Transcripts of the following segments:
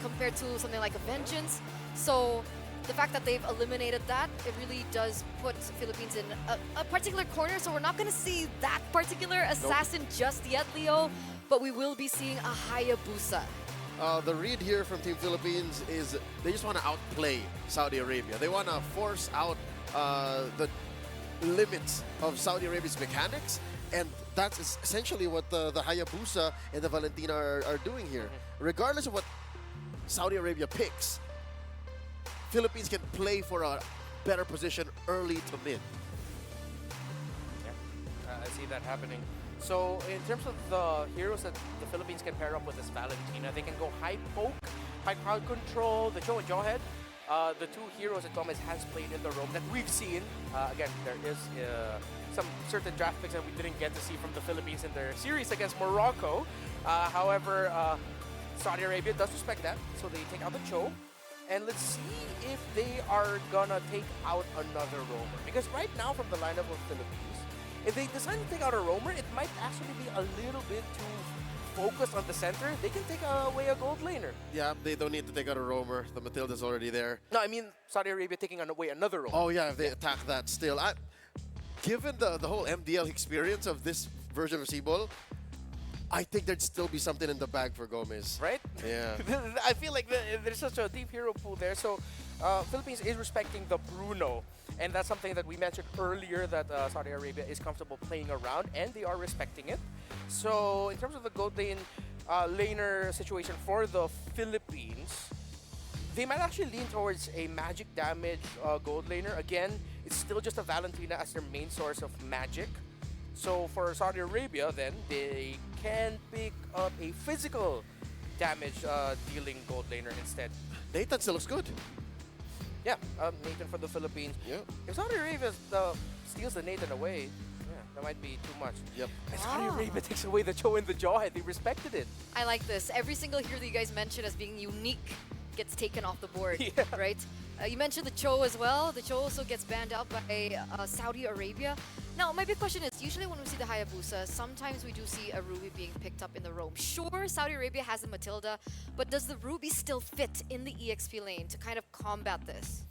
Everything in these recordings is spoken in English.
compared to something like a Vengeance. So the fact that they've eliminated that, it really does put Philippines in a particular corner. So we're not going to see that particular assassin just yet, Leo, but we will be seeing a Hayabusa. The read here from Team Philippines is they just want to outplay Saudi Arabia. They want to force out the limits of Saudi Arabia's mechanics, and that's essentially what the Hayabusa and the Valentina are doing here. Regardless of what Saudi Arabia picks, Philippines can play for a better position early to mid. Yeah, I see that happening. So in terms of the heroes that the Philippines can pair up with this Valentina, they can go high poke, high crowd control, the Cho and Jawhead. The two heroes that Gomez has played in the roam that we've seen. Again, there is some certain draft picks that we didn't get to see from the Philippines in their series against Morocco. However, Saudi Arabia does respect that, so they take out the Cho. And let's see if they are gonna take out another roamer. Because right now from the lineup of Philippines, if they decide to take out a roamer, it might actually be a little bit too focused on the center. They can take away a gold laner. Yeah, they don't need to take out a roamer. The Matilda's already there. No, I mean Saudi Arabia taking away another roamer. Oh yeah, if they attack that still. Given the whole MDL experience of this version of Seaball, I think there'd still be something in the bag for Gomez. Right? Yeah. I feel like there's such a deep hero pool there. So Philippines is respecting the Bruno. And that's something that we mentioned earlier, that Saudi Arabia is comfortable playing around, and they are respecting it. So in terms of the gold lane laner situation for the Philippines, they might actually lean towards a magic damage gold laner. Again, it's still just a Valentina as their main source of magic. So for Saudi Arabia, then, they can pick up a physical damage dealing gold laner instead. Nathan still looks good. Yeah, Nathan for the Philippines. Yeah. If Saudi Arabia steals the Nathan away, yeah, that might be too much. Yep. And Saudi Arabia takes away the Cho and the Jawhead. They respected it. I like this. Every single hero that you guys mentioned as being unique gets taken off the board, Yeah. right? You mentioned the Cho as well. The Cho also gets banned out by Saudi Arabia. Now, my big question is, usually when we see the Hayabusa, sometimes we do see a Ruby being picked up in the roam. Sure, Saudi Arabia has a Matilda, but does the Ruby still fit in the EXP lane to kind of combat this?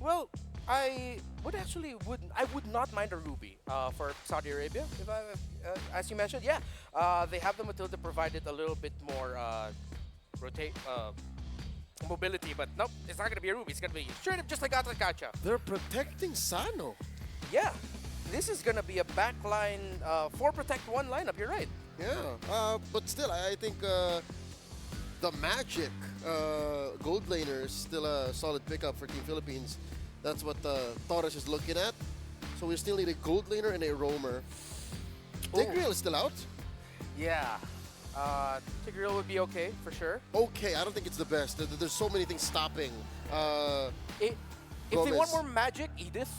Well, I would not mind a Ruby for Saudi Arabia. If as you mentioned, yeah, they have the Matilda provided a little bit more mobility, but nope, it's not gonna be a Ruby. It's gonna be straight up just like Atakacha. They're protecting Sano. Yeah, this is gonna be a backline 4 protect 1 lineup. You're right. Yeah, but still, I think the Magic gold laner is still a solid pickup for Team Philippines. That's what Torres is looking at. So we still need a gold laner and a roamer. Tigreal is still out. Yeah, Tigreal would be okay for sure. Okay, I don't think it's the best. There's so many things stopping. If they Gomez. want more magic, Edith,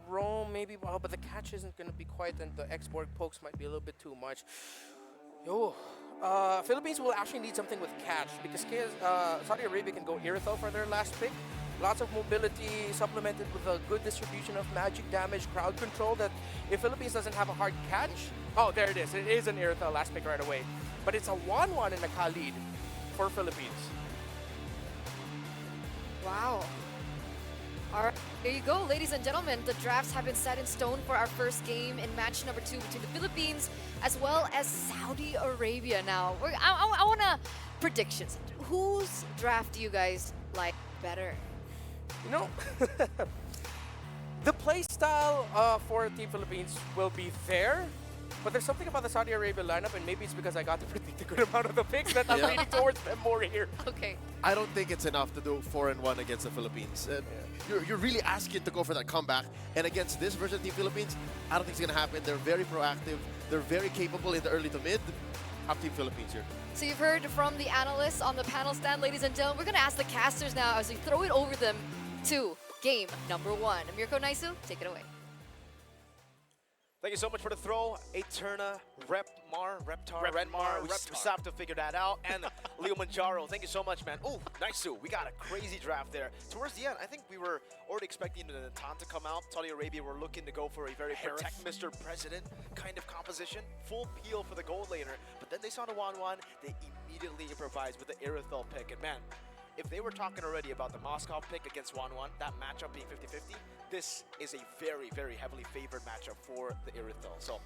Rome, maybe, well, but the catch isn't going to be quite, and the export pokes might be a little bit too much. Yo, Philippines will actually need something with catch, because Saudi Arabia can go Irithel for their last pick. Lots of mobility, supplemented with a good distribution of magic damage, crowd control, that if Philippines doesn't have a hard catch, oh, there it is. It is an Irithel last pick right away. But it's a 1-1 and a Khalid for Philippines. Wow. All right, there you go, ladies and gentlemen. The drafts have been set in stone for our first game in match number 2 between the Philippines as well as Saudi Arabia. Now, I want to predictions. Whose draft do you guys like better? You know, the play style for Team Philippines will be there, but there's something about the Saudi Arabia lineup, and maybe it's because I got to predict a good amount of the picks that I'm leaning towards them more here. Okay. I don't think it's enough to do 4-1 against the Philippines. You're really asking to go for that comeback. And against this version of Team Philippines, I don't think it's going to happen. They're very proactive. They're very capable in the early to mid. Up Team Philippines here. So you've heard from the analysts on the panel stand, ladies and gentlemen. We're going to ask the casters now as we throw it over them to game number 1. Mirko Naisu, take it away. Thank you so much for the throw. Eterna, Redmar. We just have to figure that out. And Leo Manjaro, thank you so much, man. Oh, nice, Sue. We got a crazy draft there. Towards the end, I think we were already expecting the Natan to come out. Saudi Arabia were looking to go for a very protect Mr. President kind of composition. Full peel for the gold laner. But then they saw the 1-1. They immediately improvise with the Irithel pick. And man, if they were talking already about the Moscow pick against 1-1, that matchup being 50-50, this is a very, very heavily favored matchup for the Irithel. So,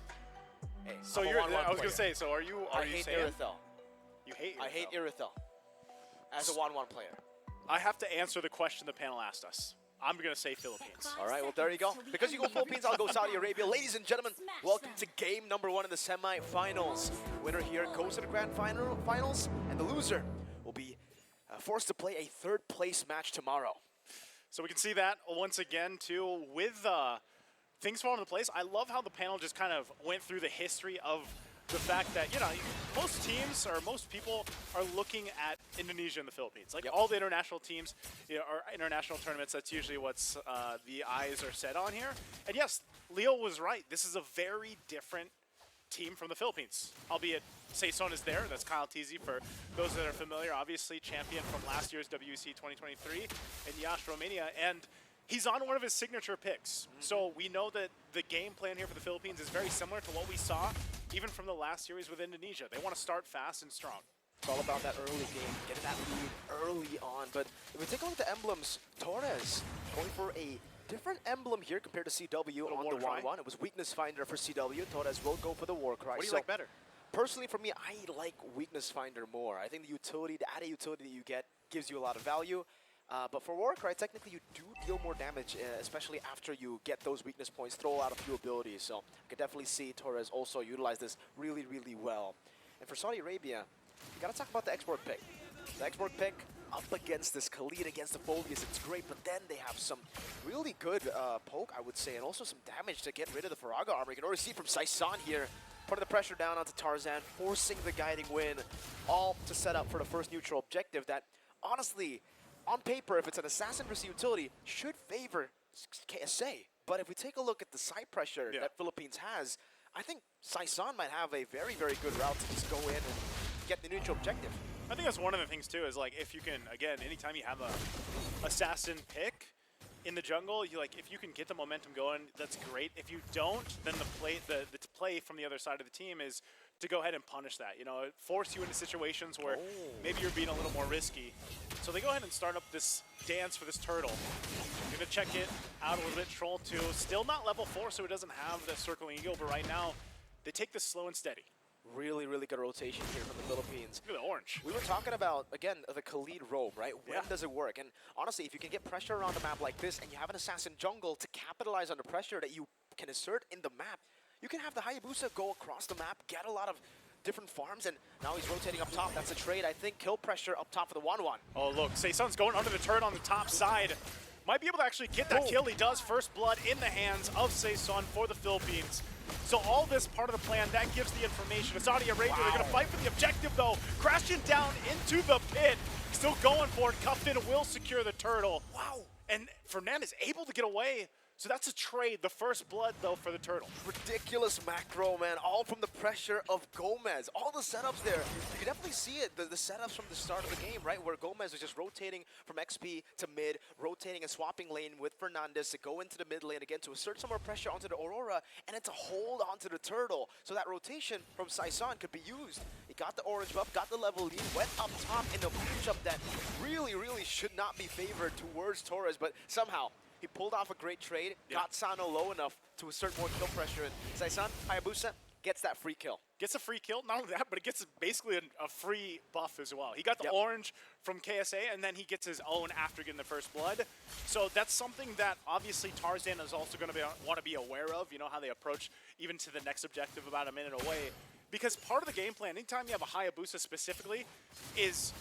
hey, So I'm a you're, 1-1 I was player. gonna say, so are you I hate saying Irithel. you hate I hate Irithel? Irithel as a 1-1 player. I have to answer the question the panel asked us. I'm gonna say Philippines. All right, well, there you go. Because you go Philippines, I'll go Saudi Arabia. Ladies and gentlemen, welcome to game number 1 in the semi-finals. Winner here goes to the grand finals, and the loser will be forced to play a third-place match tomorrow. So we can see that once again too with things falling into place. I love how the panel just kind of went through the history of the fact that, you know, most teams or most people are looking at Indonesia and the Philippines. Like all the international teams, you know, or international tournaments, that's usually what's the eyes are set on here. And yes, Leo was right. This is a very different team from the Philippines, albeit Saison is there. That's Kyle Teasy for those that are familiar. Obviously, champion from last year's WEC 2023 in Yash, Romania, and he's on one of his signature picks. So we know that the game plan here for the Philippines is very similar to what we saw even from the last series with Indonesia. They want to start fast and strong. It's all about that early game, getting that lead early on. But if we take a look at the emblems, Torres going for a different emblem here compared to CW on the 1-1. It was Weakness Finder for CW. Torres will go for the War Cry. What do you like better? Personally, for me, I like Weakness Finder more. I think the utility, the added utility that you get gives you a lot of value. But for Warcry, technically you do deal more damage, especially after you get those weakness points, throw out a few abilities. So I could definitely see Torres also utilize this really, really well. And for Saudi Arabia, you gotta talk about the export pick. The export pick up against this Khalid, against the Phobias, it's great, but then they have some really good poke, I would say, and also some damage to get rid of the Faraga armor. You can already see from Saison here, putting the pressure down onto Tarzan, forcing the guiding win, all to set up for the first neutral objective that, honestly, on paper, if it's an assassin versus utility, should favor KSA. But if we take a look at the side pressure that Philippines has, I think Saison might have a very, very good route to just go in and get the neutral objective. I think that's one of the things too, is like if you can, again, anytime you have a assassin pick in the jungle, you like if you can get the momentum going, that's great. If you don't, then the play from the other side of the team is to go ahead and punish that. You know, force you into situations where maybe you're being a little more risky. So they go ahead and start up this dance for this turtle. You're gonna check it out a little bit. Troll 2, still not level 4, so it doesn't have the circling eagle, but right now they take this slow and steady. Really, really good rotation here from the Philippines. Look at the orange. We were talking about, again, the Khalid roam, right? When does it work? And honestly, if you can get pressure around the map like this and you have an assassin jungle to capitalize on the pressure that you can assert in the map, you can have the Hayabusa go across the map, get a lot of different farms, and now he's rotating up top. That's a trade, I think. Kill pressure up top for the 1-1. Oh, look, Saison's going under the turret on the top side. Might be able to actually get that kill. He does. First blood in the hands of Saison for the Philippines. So all this part of the plan, that gives the information. Saudi Arabia, they're going to fight for the objective, though. Crashing down into the pit. Still going for it. Cuffin will secure the turtle. Wow. And Fernandez able to get away. So that's a trade. The first blood, though, for the turtle. Ridiculous macro, man. All from the pressure of Gomez. All the setups there. You can definitely see it. The setups from the start of the game, right? Where Gomez is just rotating from XP to mid, rotating and swapping lane with Fernandez to go into the mid lane again to assert some more pressure onto the Aurora and then to hold onto the turtle. So that rotation from Saison could be used. He got the orange buff, got the level lead, went up top in a matchup that really, really should not be favored towards Torres, but somehow he pulled off a great trade, got Sano low enough to assert more kill pressure, and Saison, Hayabusa, gets that free kill. Gets a free kill, not only that, but it gets basically a free buff as well. He got the orange from KSA, and then he gets his own after getting the first blood. So that's something that obviously Tarzan is also going to want to be aware of, you know, how they approach even to the next objective about a minute away. Because part of the game plan, anytime you have a Hayabusa specifically, is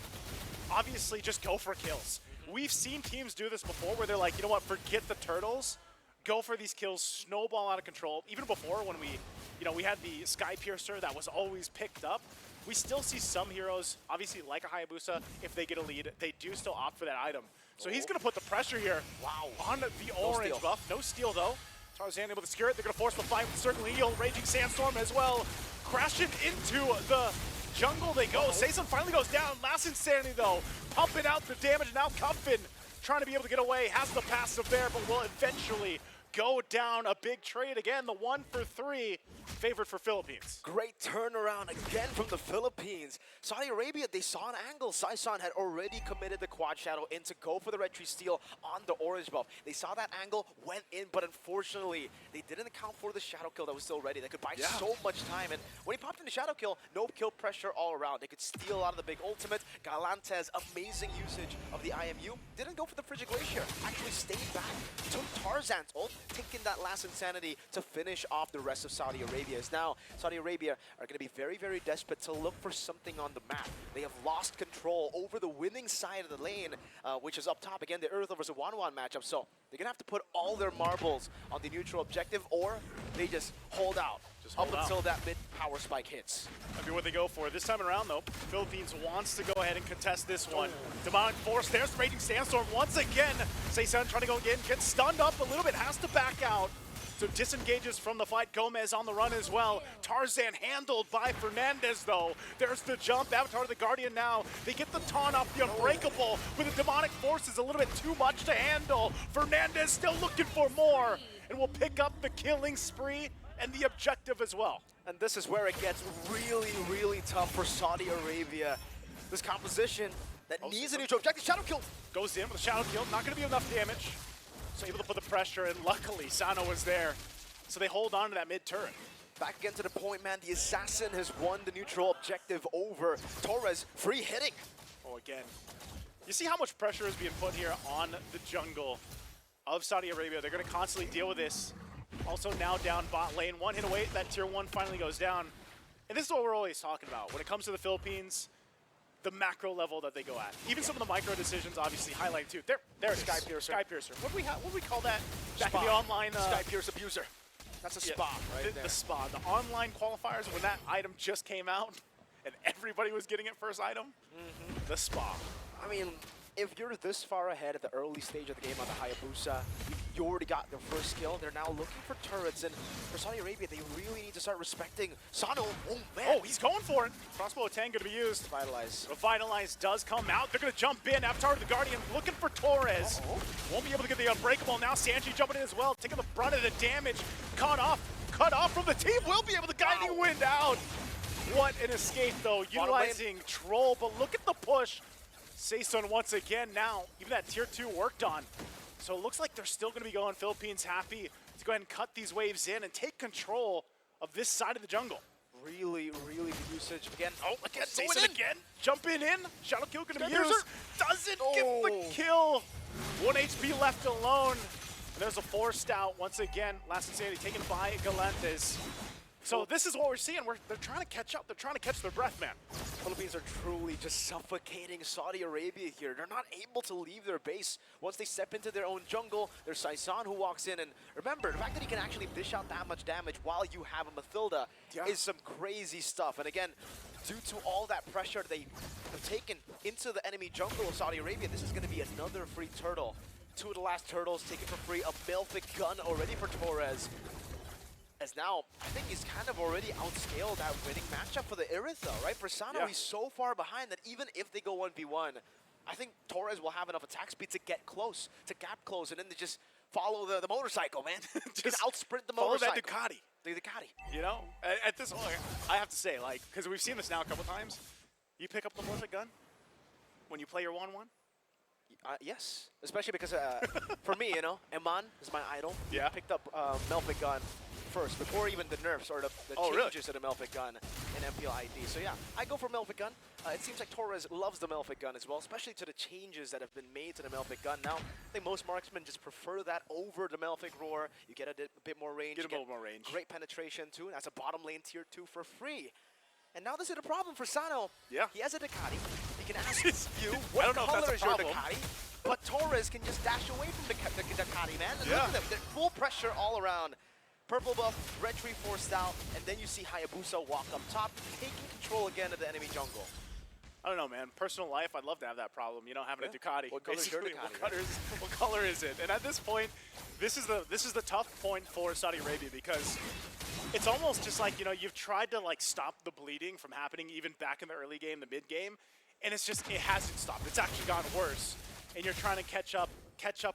obviously just go for kills. We've seen teams do this before where they're like, you know what, forget the turtles, go for these kills, snowball out of control. Even before when we had the Sky Piercer that was always picked up, we still see some heroes, obviously like a Hayabusa, if they get a lead, they do still opt for that item. So he's going to put the pressure here on the orange buff. No steal though. Tarzan able to secure it. They're going to force the fight with Circling Eagle, Raging Sandstorm as well. Crashing into the jungle they go. Saison finally goes down. Last Insanity though, pumping out the damage. Now Cuffin trying to be able to get away. Has the passive there, but will eventually go down. A big trade again, the 1 for 3 favored for Philippines. Great turnaround again from the Philippines. Saudi Arabia, they saw an angle. Saisan had already committed the quad shadow in to go for the red tree steal on the orange buff. They saw that angle, went in, but unfortunately, they didn't account for the shadow kill that was still ready. They could buy so much time, and when he popped in the shadow kill, no kill pressure all around. They could steal out of the big ultimate. Galantes, amazing usage of the IMU. Didn't go for the Frigid Glacier. Actually stayed back, took Tarzan's ult, taking that last insanity to finish off the rest of Saudi Arabia. As now, Saudi Arabia are going to be very, very desperate to look for something on the map. They have lost control over the winning side of the lane, which is up top. Again, the Earth versus 1-1 matchup. So they're going to have to put all their marbles on the neutral objective, or they just hold out until that mid-power spike hits. That'd be what they go for. This time around, though, Philippines wants to go ahead and contest this one. Demonic Force, there's Raging Sandstorm once again. Seisan trying to go again, gets stunned up a little bit, has to back out. So disengages from the fight. Gomez on the run as well. Tarzan handled by Fernandez, though. There's the jump. Avatar of the Guardian now. They get the taunt off the Unbreakable, but the Demonic Force is a little bit too much to handle. Fernandez still looking for more, and will pick up the killing spree and the objective as well. And this is where it gets really, really tough for Saudi Arabia. This composition that needs a neutral objective. Shadow kill. Goes in with a shadow kill. Not going to be enough damage. So able to put the pressure, and luckily Sano was there. So they hold on to that mid turret. Back again to the point, man. The Assassin has won the neutral objective over. Torres free hitting. Oh, again. You see how much pressure is being put here on the jungle of Saudi Arabia. They're going to constantly deal with this. Also now down bot lane. One hit away, that tier 1 finally goes down. And this is what we're always talking about. When it comes to the Philippines, the macro level that they go at. Even some of the micro decisions obviously highlight too. There it is. Sky Piercer. Sky Piercer. What do we call that back Spa. in the online? Sky Pierce Abuser. That's a spa right there. The spa. The online qualifiers, when that item just came out and everybody was getting it first item, the spa. I mean, if you're this far ahead at the early stage of the game on the Hayabusa, you already got your first kill. They're now looking for turrets, and for Saudi Arabia, they really need to start respecting Sano. Oh, man. Oh, he's going for it. Crossbow attack going to be used. Vitalize. Revitalize does come out. They're going to jump in. Avatar of the Guardian looking for Torres. Won't be able to get the Unbreakable. Now Sanji jumping in as well, taking the brunt of the damage. Cut off from the team. Will be able to Guiding Wind out. What an escape, though, utilizing Troll. But look at the push. Seisun once again now. Even that tier 2 worked on. So it looks like they're still going to be going Philippines happy to go ahead and cut these waves in and take control of this side of the jungle. Really, really good usage. Again, again, Seisun again. Jumping in. Shadow kill going to be Sky used. Doesn't get the kill. 1 HP left alone. And there's a forced out once again. Last insanity taken by Galantes. So this is what we're seeing. They're trying to catch up. They're trying to catch their breath, man. Philippines are truly just suffocating Saudi Arabia here. They're not able to leave their base. Once they step into their own jungle, there's Saisan who walks in. And remember, the fact that he can actually dish out that much damage while you have a Mathilda is some crazy stuff. And again, due to all that pressure they have taken into the enemy jungle of Saudi Arabia, this is going to be another free turtle. 2 of the last turtles taken for free. A Melfic gun already for Torres. As now, I think he's kind of already outscaled that winning matchup for the Iritha, right? For Sano, he's so far behind that even if they go 1v1, I think Torres will have enough attack speed to get close, to gap close, and then to just follow the motorcycle, man. Just outsprint the motorcycle. Follow that Ducati. The Ducati. You know, at this point, I have to say, like, because we've seen this now a couple times, you pick up the Melfic gun when you play your 1-1? Yes, especially because for me, you know, Eman is my idol. Yeah. Picked up Melfic gun first, before even the nerfs or the changes to the Melfic gun in MPL ID. So yeah, I go for Melfic gun. It seems like Torres loves the Melfic gun as well, especially to the changes that have been made to the Melfic gun. Now, I think most marksmen just prefer that over the Melfic roar. You get a bit more range. Get a bit more range. Great penetration too. That's a bottom lane tier 2 for free. And now this is a problem for Sano. Yeah. He has a Ducati. He can ask you, what color is your Ducati? But Torres can just dash away from the Ducati, man. And look at them. They're full pressure all around. Purple buff, red tree forced out, and then you see Hayabusa walk up top, taking control again of the enemy jungle. I don't know, man. Personal life, I'd love to have that problem. You know, having a Ducati. What color is your Ducati? What color is it? And at this point, this is the tough point for Saudi Arabia, because it's almost just like, you know, you've tried to like stop the bleeding from happening even back in the early game, the mid game, and it hasn't stopped. It's actually gotten worse, and you're trying to catch up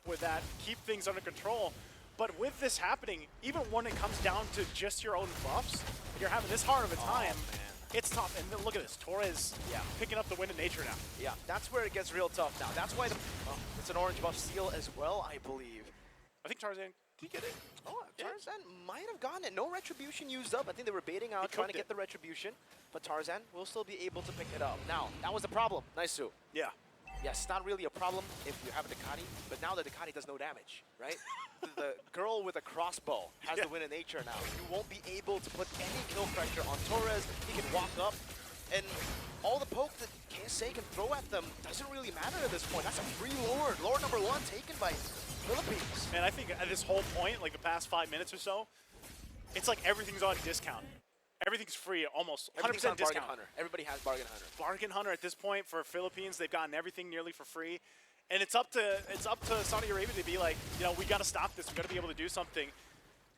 with that, keep things under control. But with this happening, even when it comes down to just your own buffs, you're having this hard of a time. Man. It's tough. And then look at this. Torres picking up the win in nature now. Yeah, that's where it gets real tough now. That's why it's an orange buff seal as well, I believe. I think Tarzan, did he get it? Oh, Tarzan might have gotten it. No retribution used up. I think they were baiting out, trying to get the retribution. But Tarzan will still be able to pick it up. Now, that was the problem. Nice, Sue. Yeah. Yes, not really a problem if you have a Ducati, but now the Ducati does no damage, right? the girl with a crossbow has the win in nature now. You won't be able to put any kill pressure on Torres. He can walk up, and all the poke that KSA can throw at them doesn't really matter at this point. That's a free Lord. Lord number 1 taken by Philippines. And I think at this whole point, like the past 5 minutes or so, it's like everything's on discount. Everything's free, almost 100% Everything's on discount. Bargain Hunter. Everybody has Bargain Hunter. Bargain Hunter at this point for Philippines, they've gotten everything nearly for free. And it's up to Saudi Arabia to be like, you know, we got to stop this. We got to be able to do something.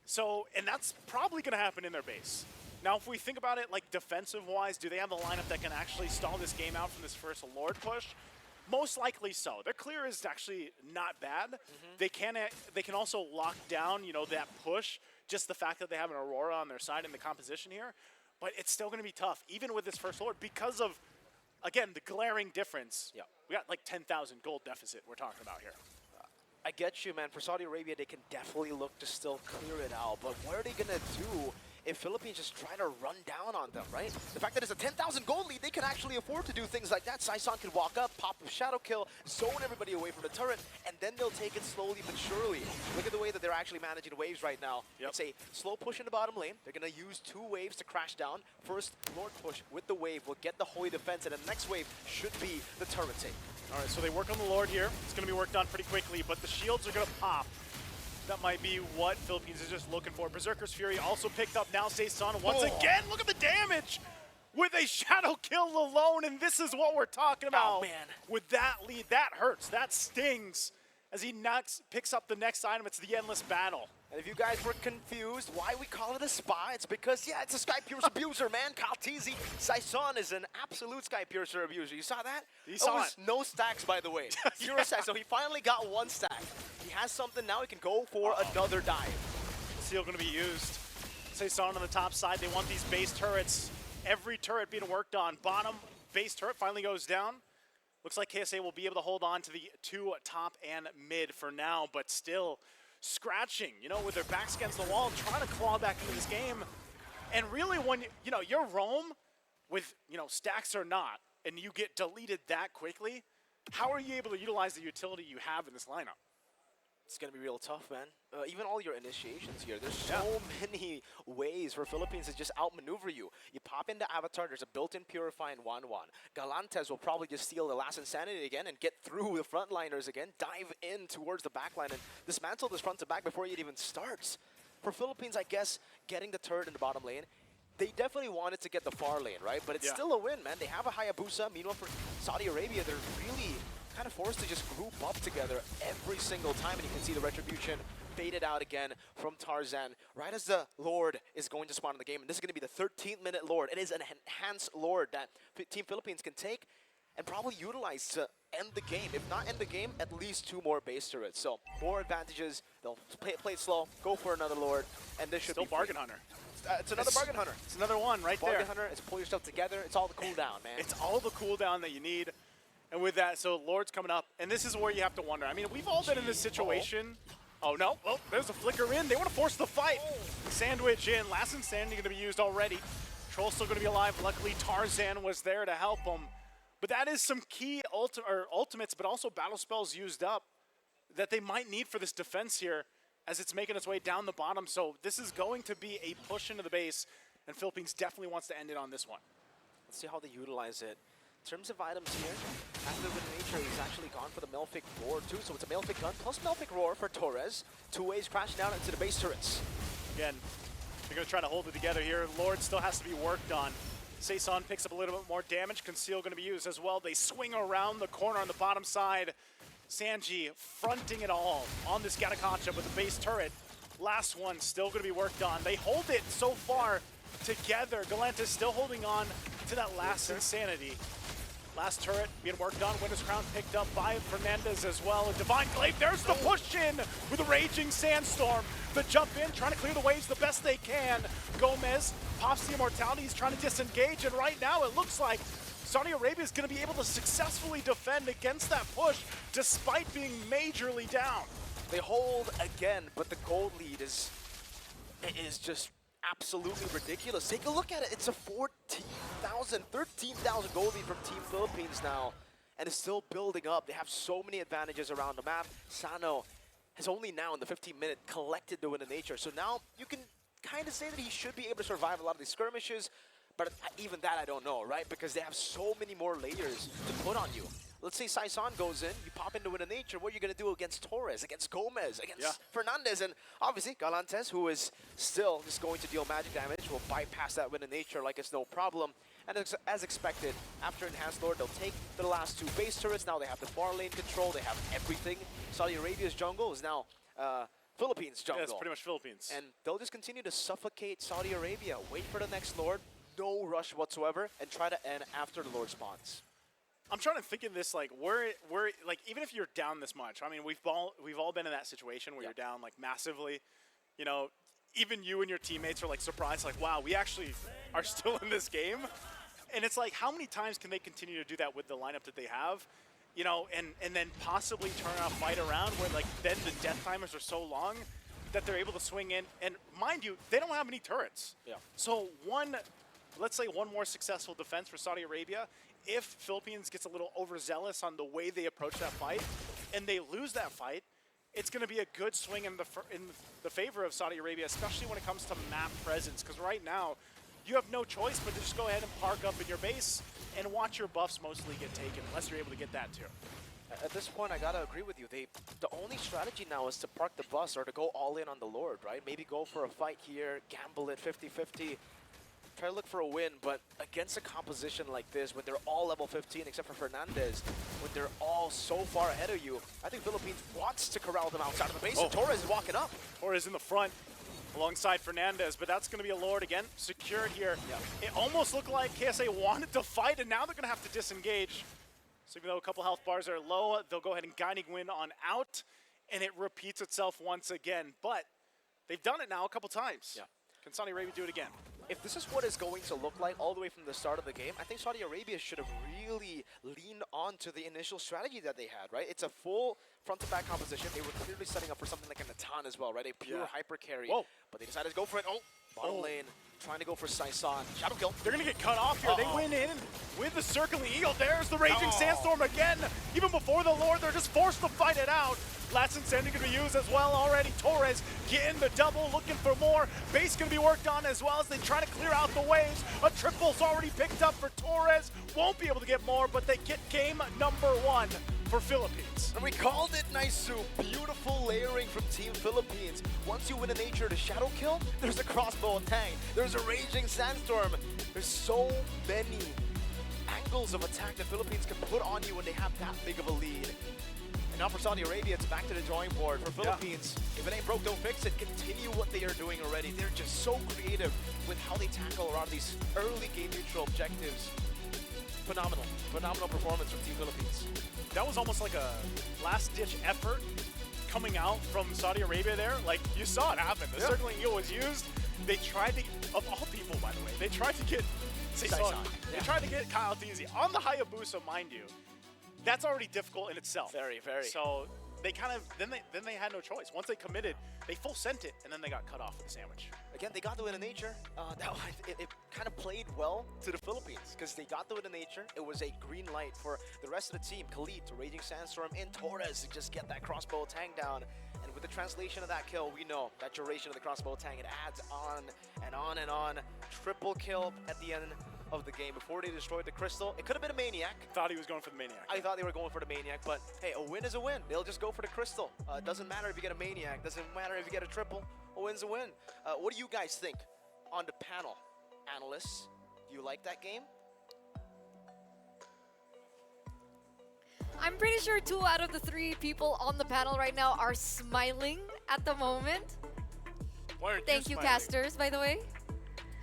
So, and that's probably going to happen in their base. Now, if we think about it, like defensive-wise, do they have the lineup that can actually stall this game out from this first Lord push? Most likely so. Their clear is actually not bad. They can also lock down, you know, that push. Just the fact that they have an Aurora on their side in the composition here. But it's still going to be tough, even with this first Lord, because of, again, the glaring difference. Yeah. We got like 10,000 gold deficit we're talking about here. I get you, man. For Saudi Arabia, they can definitely look to still clear it out. But what are they going to do if Philippines just try to run down on them, right? The fact that it's a 10,000 gold lead, they can actually afford to do things like that. Saison can walk up, pop a shadow kill, zone everybody away from the turret, and then they'll take it slowly but surely. Look at the way that they're actually managing waves right now. It's a slow push in the bottom lane. They're going to use 2 waves to crash down. First, Lord push with the wave will get the Holy Defense, and the next wave should be the turret take. All right, so they work on the Lord here. It's going to be worked on pretty quickly, but the shields are going to pop. That might be what Philippines is just looking for. Berserker's Fury also picked up now. Saison once again. Look at the damage with a shadow kill alone, and this is what we're talking about. Oh, man. With that lead, that hurts. That stings. As he picks up the next item, it's the Endless Battle. And if you guys were confused why we call it a spa, it's because, yeah, it's a Sky Piercer abuser, man. Kaltizi, Saison is an absolute Sky Piercer abuser. You saw that? He saw it. No stacks, by the way. 0 stacks, so he finally got 1 stack. He has something now, he can go for another dive. Seal going to be used. Saison on the top side, they want these base turrets. Every turret being worked on. Bottom base turret finally goes down. Looks like KSA will be able to hold on to the 2 top and mid for now, but still scratching, you know, with their backs against the wall, trying to claw back into this game. And really when, you know, you're Rome with, you know, stacks or not, and you get deleted that quickly, how are you able to utilize the utility you have in this lineup? It's going to be real tough, man. Even all your initiations here, there's so many ways for Philippines to just outmaneuver you. You pop into Avatar, there's a built-in Purify in 1-1. Galantes will probably just steal the last Insanity again and get through the frontliners again, dive in towards the backline and dismantle this front to back before it even starts. For Philippines, I guess, getting the turret in the bottom lane, they definitely wanted to get the far lane, right? But it's still a win, man. They have a Hayabusa. Meanwhile, for Saudi Arabia, they're really kind of forced to just group up together every single time, and you can see the retribution baited out again from Tarzan right as the Lord is going to spawn in the game. And this is going to be the 13th minute Lord. It is an enhanced Lord that Team Philippines can take and probably utilize to end the game. If not end the game, at least 2 more base turrets. So more advantages. They'll play it slow, go for another Lord, and this should Still be Bargain Hunter. It's another Bargain Hunter. It's another one right Bargain there. Hunter, it's pull yourself together. It's all the cooldown, man. It's all the cooldown that you need. And with that, so Lord's coming up, and this is where you have to wonder. I mean, we've all been in this situation. Oh, no. Well, there's a flicker in. They want to force the fight. Sandwich in. Last Insanity going to be used already. Troll's still going to be alive. Luckily, Tarzan was there to help him. But that is some key ultimates, but also battle spells used up that they might need for this defense here as it's making its way down the bottom. So this is going to be a push into the base, and Philippines definitely wants to end it on this one. Let's see how they utilize it. In terms of items here, after the nature, he's actually gone for the Malefic Roar too, so it's a Malefic Gun plus Malefic Roar for Torres. 2 ways crashing down into the base turrets. Again, they're going to try to hold it together here. Lord still has to be worked on. Saison picks up a little bit more damage. Conceal going to be used as well. They swing around the corner on the bottom side. Sanji fronting it all on this Gatakacha with the base turret. Last one still going to be worked on. They hold it so far together. Galantis still holding on to that last Insanity. Last turret being worked on. Winner's Crown picked up by Fernandez as well. And Divine Glaive, there's the push in with a Raging Sandstorm. The jump in, trying to clear the waves the best they can. Gomez pops the Immortality. He's trying to disengage. And right now it looks like Saudi Arabia is going to be able to successfully defend against that push despite being majorly down. They hold again, but the gold lead is just absolutely ridiculous. Take a look at it. It's a 13,000 gold lead from Team Philippines now, and it's still building up. They have so many advantages around the map. Sano has only now in the 15-minute collected the win in nature, so now you can kind of say that he should be able to survive a lot of these skirmishes, but even that I don't know, right? Because they have so many more layers to put on you. Let's say Saison goes in, you pop into Win of Nature, what are you going to do against Torres, against Gomez, against Fernandez, and obviously Galantes, who is still just going to deal magic damage, will bypass that Win of Nature like it's no problem. And as expected, after Enhanced Lord, they'll take the last two base turrets. Now they have the far lane control, they have everything. Saudi Arabia's jungle is now Philippines' jungle. Yeah, it's pretty much Philippines. And they'll just continue to suffocate Saudi Arabia, wait for the next Lord, no rush whatsoever, and try to end after the Lord spawns. I'm trying to think of this like we're like even if you're down this much. I mean, we've all been in that situation where you're down like massively. You know, even you and your teammates are like surprised, like, wow, we actually are still in this game. And it's like, how many times can they continue to do that with the lineup that they have? You know, and then possibly turn a fight around where like then the death timers are so long that they're able to swing in. And mind you, they don't have any turrets. Yeah. So let's say one more successful defense for Saudi Arabia. If Philippines gets a little overzealous on the way they approach that fight, and they lose that fight, it's going to be a good swing in the favor of Saudi Arabia, especially when it comes to map presence. Because right now, you have no choice but to just go ahead and park up in your base and watch your buffs mostly get taken, unless you're able to get that too. At this point, I gotta agree with you. The only strategy now is to park the bus or to go all in on the Lord, right? Maybe go for a fight here, gamble it 50-50. Try to look for a win, but against a composition like this, when they're all level 15 except for Fernandez, when they're all so far ahead of you, I think Philippines wants to corral them outside of the base. Torres is walking up. Torres in the front alongside Fernandez, but that's going to be a Lord again, secured here. Yeah. It almost looked like KSA wanted to fight, and now they're going to have to disengage. So even though a couple health bars are low, they'll go ahead and guiding win on out, and it repeats itself once again. But they've done it now a couple times. Yeah. Can Saudi Arabia do it again? If this is what it's going to look like all the way from the start of the game, I think Saudi Arabia should have really leaned on to the initial strategy that they had, right? It's a full front-to-back composition. They were clearly setting up for something like a Natan as well, right? A pure hyper carry. Whoa. But they decided to go for it. Bottom lane, trying to go for Saison. Shadow kill. They're going to get cut off here. They win in with the Circling Eagle. There's the Raging Sandstorm again. Even before the Lord, they're just forced to fight it out. Last Incendiary going to be used as well already. Torres getting the double, looking for more. Base going to be worked on as well as they try to clear out the waves. A triple's already picked up for Torres. Won't be able to get more, but they get game number 1 for Philippines. And we called it Naisu. Beautiful layering from Team Philippines. Once you win a nature to shadow kill, there's a crossbow attack. There's a Raging Sandstorm. There's so many angles of attack the Philippines can put on you when they have that big of a lead. And now for Saudi Arabia, it's back to the drawing board. For Philippines, if it ain't broke, don't fix it. Continue what they are doing already. They're just so creative with how they tackle around these early game neutral objectives. Phenomenal. Phenomenal performance from Team Philippines. That was almost like a last-ditch effort coming out from Saudi Arabia there. Like, you saw it happen. The Circling Eagle was used. They tried to, of all people, by the way, they tried to get Saison. They tried to get Kyle Teasy on the Hayabusa, mind you. That's already difficult in itself. Very, very. So they kind of, then they had no choice. Once they committed, they full sent it, and then they got cut off with the sandwich. Again, they got the win in nature. It kind of played well to the Philippines because they got the win in nature. It was a green light for the rest of the team. Khalid to Raging Sandstorm and Torres to just get that crossbow tang down. And with the translation of that kill, we know that duration of the crossbow tang, it adds on and on and on. Triple kill at the end of the game before they destroyed the crystal. It could have been a Maniac. Thought he was going for the Maniac. I thought they were going for the Maniac, but hey, a win is a win. They'll just go for the crystal. Doesn't matter if you get a Maniac. Doesn't matter if you get a triple. A win's a win. What do you guys think on the panel? Analysts, do you like that game? I'm pretty sure 2 out of the 3 people on the panel right now are smiling at the moment. Why aren't Thank you, smiling? casters, by the way.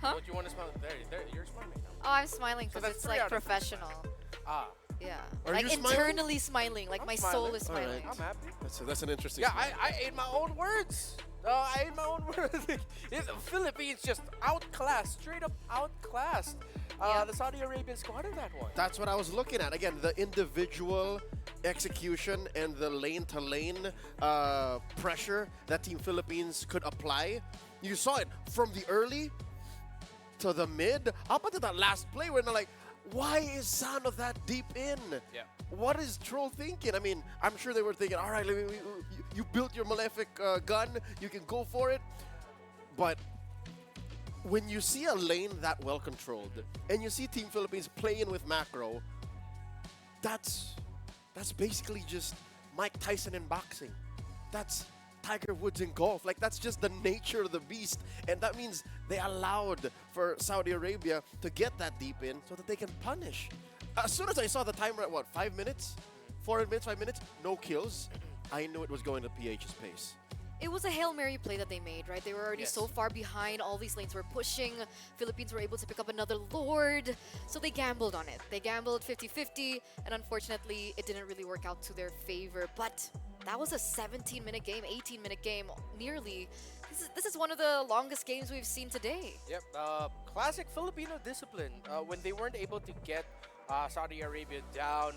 Huh? Don't you want to smile? There, you're smiling now. Oh, I'm smiling because that's it's 3 like out of 3. professional. Ah. Yeah. Are like you smiling? internally smiling. Like I'm my smiling. soul is All right. smiling. I'm happy. That's an interesting. Yeah, smile. I ate my own words. I ate my own words. The Philippines just outclassed, straight up outclassed Yeah. the Saudi Arabian squad in that one. That's what I was looking at. Again, the individual execution and the lane-to-lane pressure that Team Philippines could apply. You saw it from the early to the mid, up until that last play where they're like, why is Sano that deep in? Yeah. What is Troll thinking? I mean, I'm sure they were thinking, all right, you built your malefic gun, you can go for it. But when you see a lane that well controlled and you see Team Philippines playing with macro, that's basically just Mike Tyson in boxing. That's Tiger Woods in golf. Like, that's just the nature of the beast. And that means they allowed for Saudi Arabia to get that deep in so that they can punish. As soon as I saw the timer at 5 minutes? 4 minutes, 5 minutes, no kills, I knew it was going to PH's pace. It was a Hail Mary play that they made, right? They were already Yes. so far behind. All these lanes were pushing. Philippines were able to pick up another Lord. So they gambled on it. They gambled 50-50. And unfortunately, it didn't really work out to their favor. But that was a 17-minute game, 18-minute game, nearly. This is one of the longest games we've seen today. Yep. Classic Filipino discipline. When they weren't able to get Saudi Arabia down,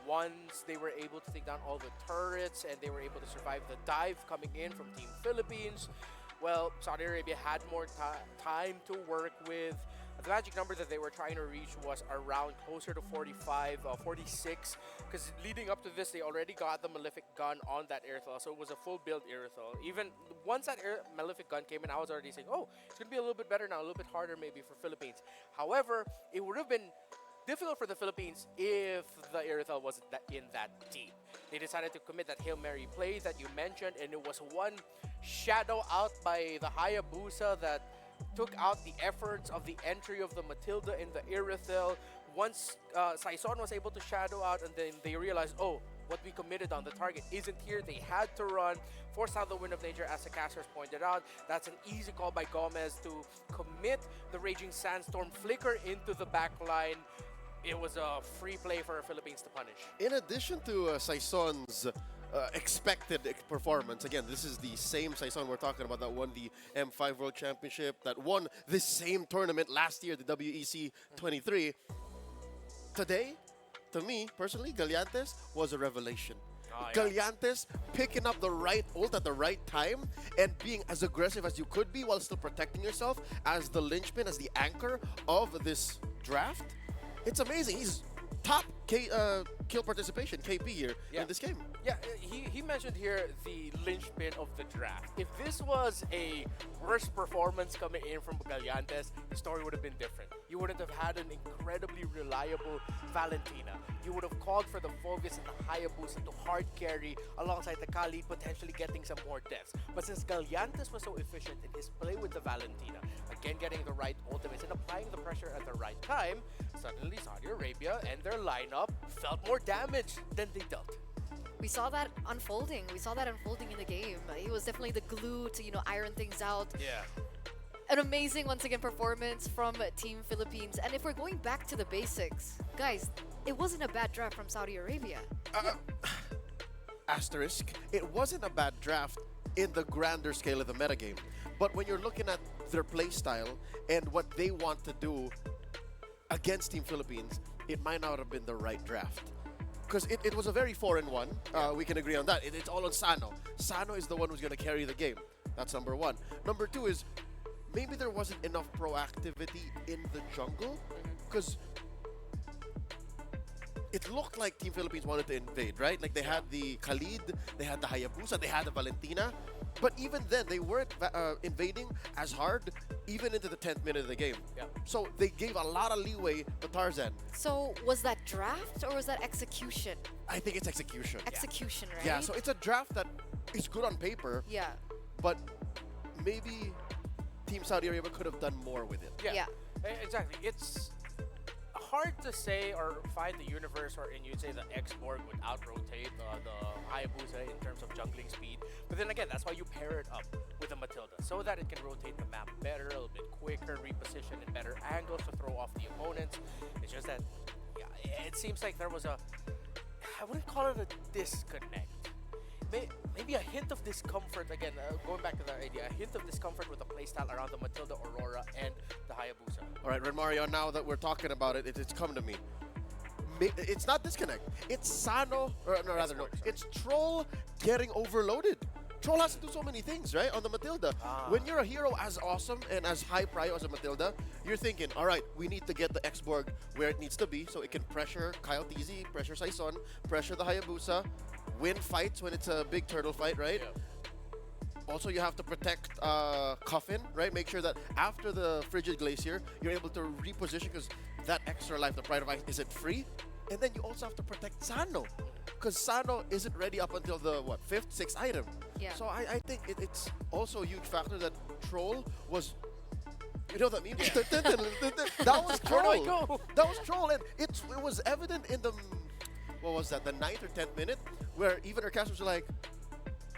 once they were able to take down all the turrets and they were able to survive the dive coming in from Team Philippines, well, Saudi Arabia had more time to work with. The magic number that they were trying to reach was around closer to 45, 46, because leading up to this, they already got the Malefic gun on that Airthal, so it was a full build Airthal. Even once that Malefic gun came in, I was already saying, oh, it's going to be a little bit better now, a little bit harder maybe for Philippines. However, it would have been difficult for the Philippines if the Airthal wasn't in that deep. They decided to commit that Hail Mary play that you mentioned, and it was one shadow out by the Hayabusa that took out the efforts of the entry of the Matilda in the Airthal. Once Saison was able to shadow out, and then they realized, oh, what we committed on the target isn't here. They had to run, force out the Wind of Nature, as the casters pointed out. That's an easy call by Gomez to commit the Raging Sandstorm flicker into the back line. It was a free play for the Philippines to punish. In addition to Saison's expected performance, again, this is the same Saison we're talking about that won the M5 World Championship, that won this same tournament last year, the WEC23. Today, to me, personally, Gallantes was a revelation. Oh, yeah. Gallantes picking up the right ult at the right time and being as aggressive as you could be while still protecting yourself as the linchpin, as the anchor of this draft. It's amazing. He's top kill participation, KP here in this game. Yeah, he mentioned here the linchpin of the draft. If this was a worst performance coming in from Gallantes, the story would have been different. You wouldn't have had an incredibly reliable Valentina. You would have called for the Focus and the Hayabusa to hard carry alongside the Kali, potentially getting some more deaths. But since Gallantes was so efficient in his play with the Valentina, again getting the right ultimates and applying the pressure at the right time, suddenly Saudi Arabia and their lineup felt more damage than they dealt. We saw that unfolding. We saw that unfolding in the game. He was definitely the glue to, iron things out. Yeah. An amazing, once again, performance from Team Philippines. And if we're going back to the basics, guys, it wasn't a bad draft from Saudi Arabia. Asterisk, it wasn't a bad draft in the grander scale of the metagame. But when you're looking at their play style and what they want to do against Team Philippines, it might not have been the right draft. Because it was a very 4-1. We can agree on that. It's all on Sano. Sano is the one who's going to carry the game. That's number one. Number two is maybe there wasn't enough proactivity in the jungle. Because it looked like Team Philippines wanted to invade, right? Like they had the Khalid, they had the Hayabusa, they had the Valentina. But even then, they weren't invading as hard, even into the 10th minute of the game. Yeah. So they gave a lot of leeway to Tarzan. So was that draft or was that execution? I think it's execution. Execution, right? Yeah, so it's a draft that is good on paper, Yeah. but maybe Team Saudi Arabia could have done more with it. Yeah. Exactly. It's hard to say or find the universe wherein you'd say the X-Borg would out-rotate the Hayabusa in terms of jungling speed. But then again, that's why you pair it up with the Matilda, so that it can rotate the map better, a little bit quicker, reposition in better angles to throw off the opponents. It's just that, yeah, it seems like there was I wouldn't call it a disconnect. Maybe a hint of discomfort, again, going back to that idea, a hint of discomfort with the playstyle around the Matilda Aurora and the Hayabusa. All right, Red Mario, now that we're talking about it, it's come to me. It's not disconnect. It's Sano, or no, rather, no. It's Troll getting overloaded. Troll has to do so many things, right, on the Matilda. When you're a hero as awesome and as high prio as a Matilda, you're thinking, all right, we need to get the X-Borg where it needs to be so it can pressure Kyle TZ, pressure Saison, pressure the Hayabusa, win fights when it's a big turtle fight, right? Yeah. Also, you have to protect Coffin, right? Make sure that after the Frigid Glacier, you're able to reposition because that extra life, the Pride of Ice, isn't free. And then you also have to protect Sano because Sano isn't ready up until the, what, 5th, 6th item. Yeah. So I think it's also a huge factor that Troll was... You know what that means? That was Troll. Where do I go? That was Troll. And it was evident in the... What was that? The 9th or 10th minute? Where even our casters were like,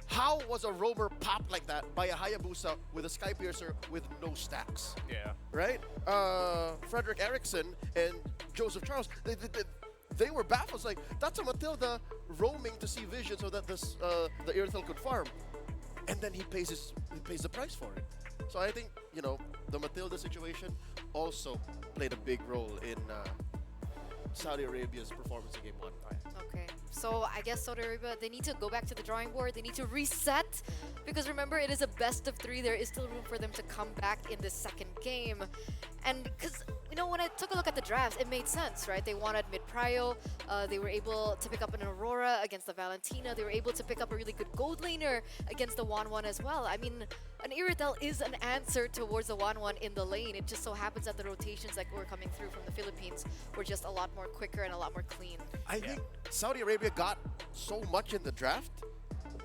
how was a roamer popped like that by a Hayabusa with a Sky Piercer with no stacks? Yeah. Right? Frederick Erickson and Joseph Charles, they were baffled. It's like, that's a Matilda roaming to see vision so that the Irithel could farm. And then he pays the price for it. So I think, you know, the Matilda situation also played a big role in Saudi Arabia's performance in Game 1. Okay, so I guess Saudi Arabia, they need to go back to the drawing board. They need to reset because remember, it is a best of 3. There is still room for them to come back in the second game. And because, you know, when I took a look at the drafts, it made sense, right? They wanted mid-prio. They were able to pick up an Aurora against the Valentina. They were able to pick up a really good gold laner against the 1-1 as well. I mean, an Irithel is an answer towards the 1-1 in the lane. It just so happens that the rotations that were coming through from the Philippines were just a lot more quicker and a lot more clean. I think Saudi Arabia got so much in the draft,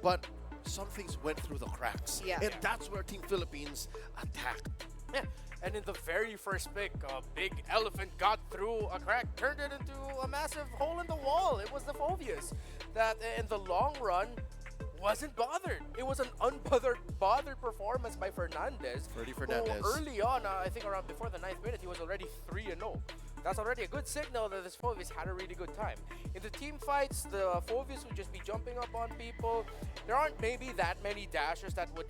but some things went through the cracks. Yeah. And that's where Team Philippines attacked. Yeah, and in the very first pick, a big elephant got through a crack, turned it into a massive hole in the wall. It was the Phobius that, in the long run, wasn't bothered. It was an bothered performance by Fernandez. Ferdy Fernandez. Who early on, I think around before the 9th minute, he was already 3-0. That's already a good signal that this Phobius had a really good time. In the team fights, the Phobius would just be jumping up on people. There aren't maybe that many dashers that would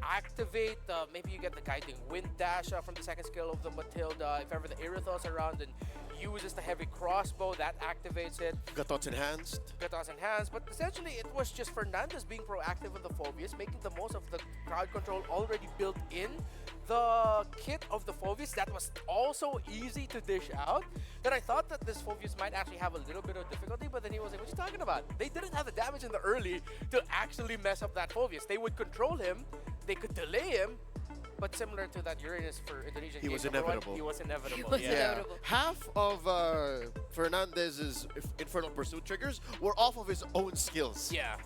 activate. Maybe you get the guiding wind dash from the second skill of the Matilda. If ever the Irithel's around and uses the heavy crossbow, that activates it. Gatot enhanced. Gatos enhanced, but essentially it was just Fernandez being proactive with the Phobius, making the most of the crowd control already built in the kit of the Phobius that was also easy to dish out. Then I thought that this Phobius might actually have a little bit of difficulty, but then he was like, what are you talking about? They didn't have the damage in the early to actually mess up that Phobius. They would control him, they could delay him, but similar to that Uranus for Indonesian He was game number inevitable. one, he was inevitable. He was yeah. inevitable. Half of Fernandez's Infernal Pursuit triggers were off of his own skills. Yeah.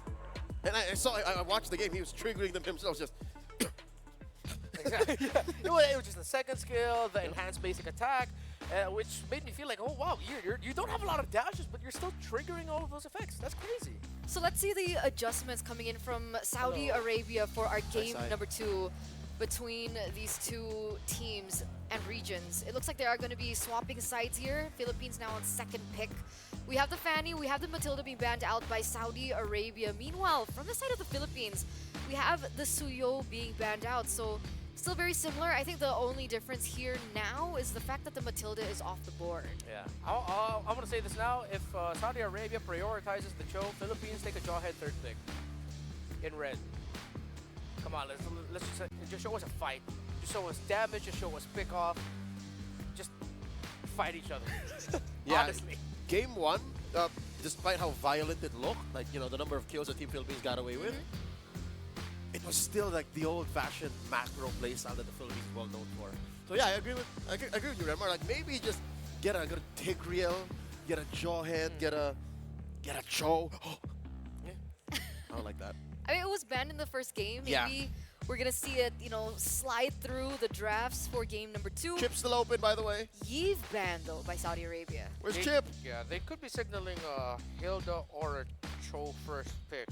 And I watched the game, he was triggering them himself, just... Exactly. Yeah. It was just the second skill, the enhanced basic attack, which made me feel like, oh wow, you don't have a lot of dashes, but you're still triggering all of those effects. That's crazy. So let's see the adjustments coming in from Saudi Arabia for our game side. number 2 between these two teams and regions. It looks like they are going to be swapping sides here. Philippines now on second pick. We have the Fanny, we have the Matilda being banned out by Saudi Arabia. Meanwhile, from the side of the Philippines, we have the Suyo being banned out. So still very similar. I think the only difference here now is the fact that the Matilda is off the board. Yeah. I'm going to say this now. If Saudi Arabia prioritizes the Cho, Philippines take a Jawhead third pick in red. Come on, let's just show us a fight. Just show us damage, just show us pick off. Just fight each other. Yeah. Honestly. Game 1, despite how violent it looked, like, you know, the number of kills that Team Philippines got away with, it was still like the old-fashioned macro playstyle that the Philippines is well known for. So yeah, I agree with you, Remar. Like maybe just get a Tigreal, get a Jawhead, get a Cho. I don't like that. I mean, it was banned in the first game. Maybe Yeah. we're going to see it, you know, slide through the drafts for game number 2. Chip's still open, by the way. Yves banned, though, by Saudi Arabia. Where's Chip? Yeah, they could be signaling Hilda or a Cho first pick.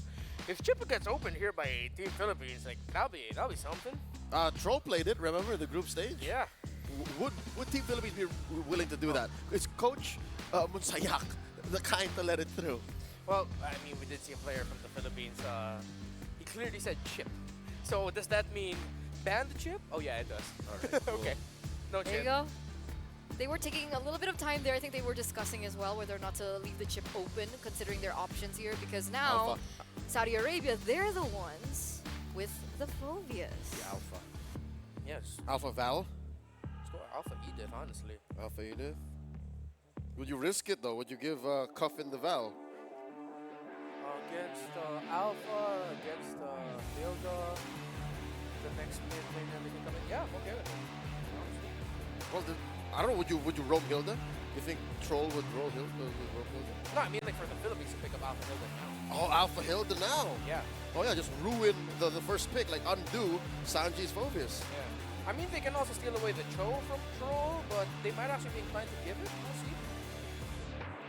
If Chip gets open here by Team Philippines, like that'll be something. Troll played it, remember, the group stage? Yeah. would Team Philippines be willing to do that? Is Coach Munsayak the kind to let it through? Well, I mean, we did see a player from the Philippines. He clearly said chip. So does that mean ban the chip? Oh yeah, it does. All right, cool. Okay. No There you chip. go. They were taking a little bit of time there. I think they were discussing as well whether or not to leave the chip open, considering their options here, because now Alpha. Saudi Arabia, they're the ones with the phobias. The Alpha. Yes. Alpha Val? Let's go Alpha Edith, honestly. Alpha Edith? Would you risk it though? Would you give Cuff in the Val? Against Alpha, against Hilda, the next mid laner they can come in. Yeah, I'm okay with it. Honestly. Well, I don't know. Would you roam Hilda? You think Troll would roam Hilda? No, I mean like for the Philippines to pick up Alpha Hilda now. Oh, Alpha Hilda now. Yeah. Oh yeah, just ruin the first pick, like undo Sanji's phobias. Yeah. I mean, they can also steal away the Cho from Troll, but they might actually be inclined to give it. We'll see.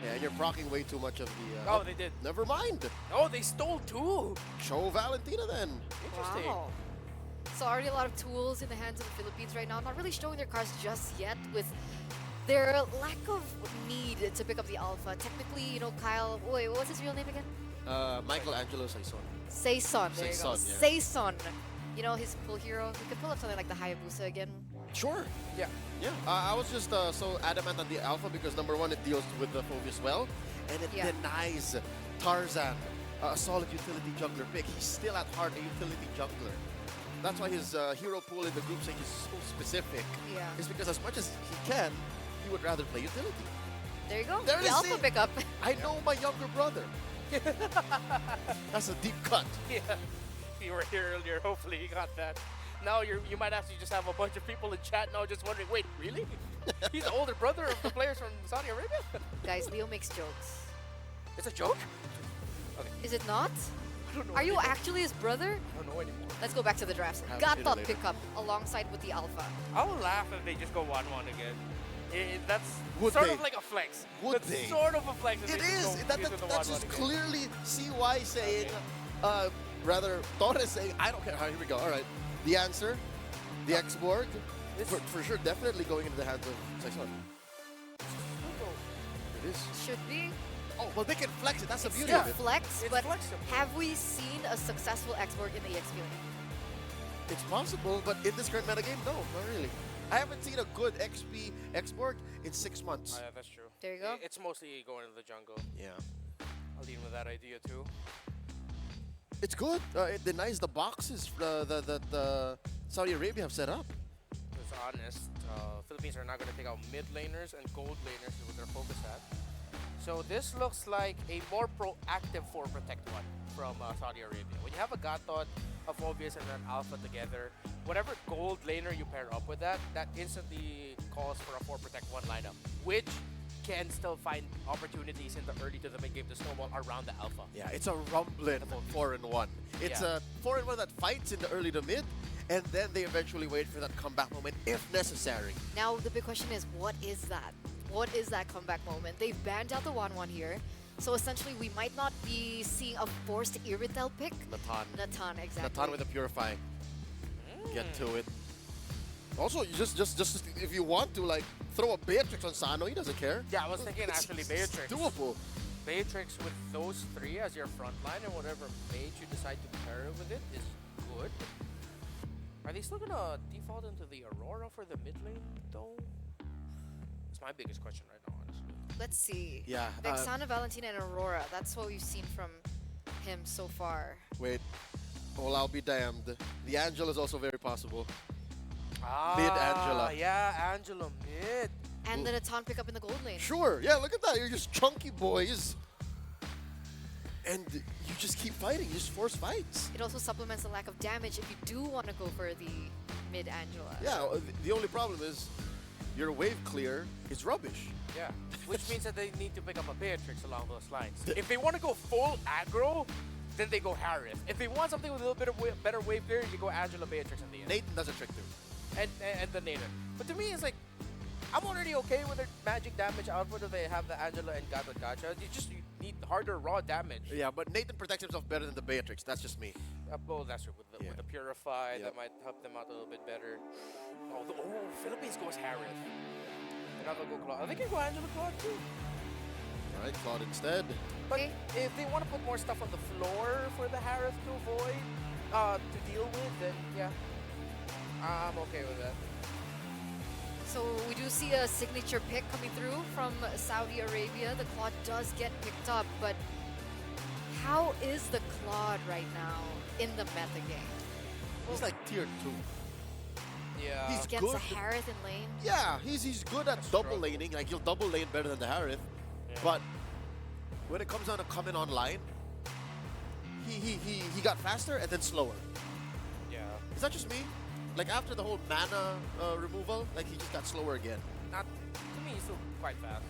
Yeah, and you're procking way too much of the. Oh, they did. Never mind. Oh, they stole two. Show Valentina then. Interesting. Wow. So already a lot of tools in the hands of the Philippines right now, not really showing their cards just yet with their lack of need to pick up the Alpha. Technically, you know, Kyle, wait, what's his real name again? Michelangelo Saison. Saison. There you go. Saison, yeah. Saison. You know, his cool hero. We could pull up something like the Hayabusa again. Sure. Yeah. Yeah. I was just so adamant on the Alpha because number one, it deals with the phobias well, and it Yeah. denies Tarzan a solid utility jungler pick. He's still at heart a utility jungler. That's why his hero pool in the group stage is so specific. Yeah. It's because as much as he can, he would rather play utility. There you go. There the is Alpha it. pickup. I know my younger brother. That's a deep cut. Yeah. You were here earlier. Hopefully, you got that. Now you might actually just have a bunch of people in chat now just wondering, wait, really? He's the older brother of the players from Saudi Arabia? Guys, Leo makes jokes. It's a joke? Okay. Is it not? I don't know Are you anymore. actually his brother? I don't know anymore. Let's go back to the drafts. Have Got it that later. pickup alongside with the Alpha. I will laugh if they just go 1-1 again. That's Would sort they? of like a flex. Would That's they? sort of a flex. If It they just is. go into the That's 1-1 just again. clearly CY saying, rather Torres saying, I don't care. Here we go. All right. The answer, the X-Borg, for sure, definitely going into the hands of Saison. It is. Should be. Oh, well, they can flex it. That's the It's beauty still of it. flex, It's but flexible. have we seen a successful X-Borg in the EX Viewing? It's possible, but in this current metagame, no, not really. I haven't seen a good XP X-Borg in 6 months. Yeah, that's true. There you go. It's mostly going to the jungle. Yeah. I'll lean with that idea too. It's good. It denies the boxes that Saudi Arabia have set up. It's honest. Philippines are not going to take out mid laners and gold laners is what their focus at. So this looks like a more proactive 4 Protect 1 from Saudi Arabia. When you have a God Thought, a Phobius, and an Alpha together, whatever gold laner you pair up with that instantly calls for a 4 Protect 1 lineup, which can still find opportunities in the early to the mid game to snowball around the Alpha. Yeah, it's a rumbling 4-in-1. It's Yeah. a 4-in-1 that fights in the early to mid, and then they eventually wait for that comeback moment if necessary. Now, the big question is, what is that? What is that comeback moment? They've banned out the 1-1 here. So essentially, we might not be seeing a forced Iritel pick. Natan. Natan, exactly. Natan with a Purify. Get to it. Also, you just if you want to, like, throw a Beatrix on Sano, he doesn't care. Yeah, I was thinking actually Beatrix. It's doable. Beatrix with those 3 as your front line and whatever mage you decide to pair with it is good. Are they still gonna default into the Aurora for the mid lane though? That's my biggest question right now, honestly. Let's see. Yeah. Vexana, Valentina, and Aurora. That's what we've seen from him so far. Wait. Well, I'll be damned. The Angela is also very possible. Mid Angela. Yeah, Angela mid. And the Natan pick up in the gold lane. Sure. Yeah, look at that. You're just chunky boys. And you just keep fighting. You just force fights. It also supplements the lack of damage if you do want to go for the mid Angela. Yeah, the only problem is your wave clear is rubbish. Yeah. Which means that they need to pick up a Beatrix along those lines. If they want to go full aggro, then they go Harith. If they want something with a little bit of better wave clear, you go Angela Beatrix in the end. Nathan does a trick too. And the Nathan. But to me, it's like, I'm already okay with their magic damage output if they have the Angela and Gata Gacha. need harder raw damage. Yeah, but Nathan protects himself better than the Beatrix. That's just me. Well, that's true. Yeah. With the Purify, Yep. that might help them out a little bit better. Oh, Philippines goes Harith. Another go Claude. They can go Angela Claude too. All right, Claude instead. But if they want to put more stuff on the floor for the Harith to avoid, to deal with, then yeah, I'm okay with that. So we do see a signature pick coming through from Saudi Arabia. The Claude does get picked up, but how is the Claude right now in the meta game? He's like tier 2. Yeah. He's Against good. a Harith in lane? Yeah, he's good at double laning. Like, he'll double lane better than the Harith. Yeah. But when it comes down to coming online, he got faster and then slower. Yeah. Is that just me? Like, after the whole mana removal, like, he just got slower again. Not to me, he's still quite fast.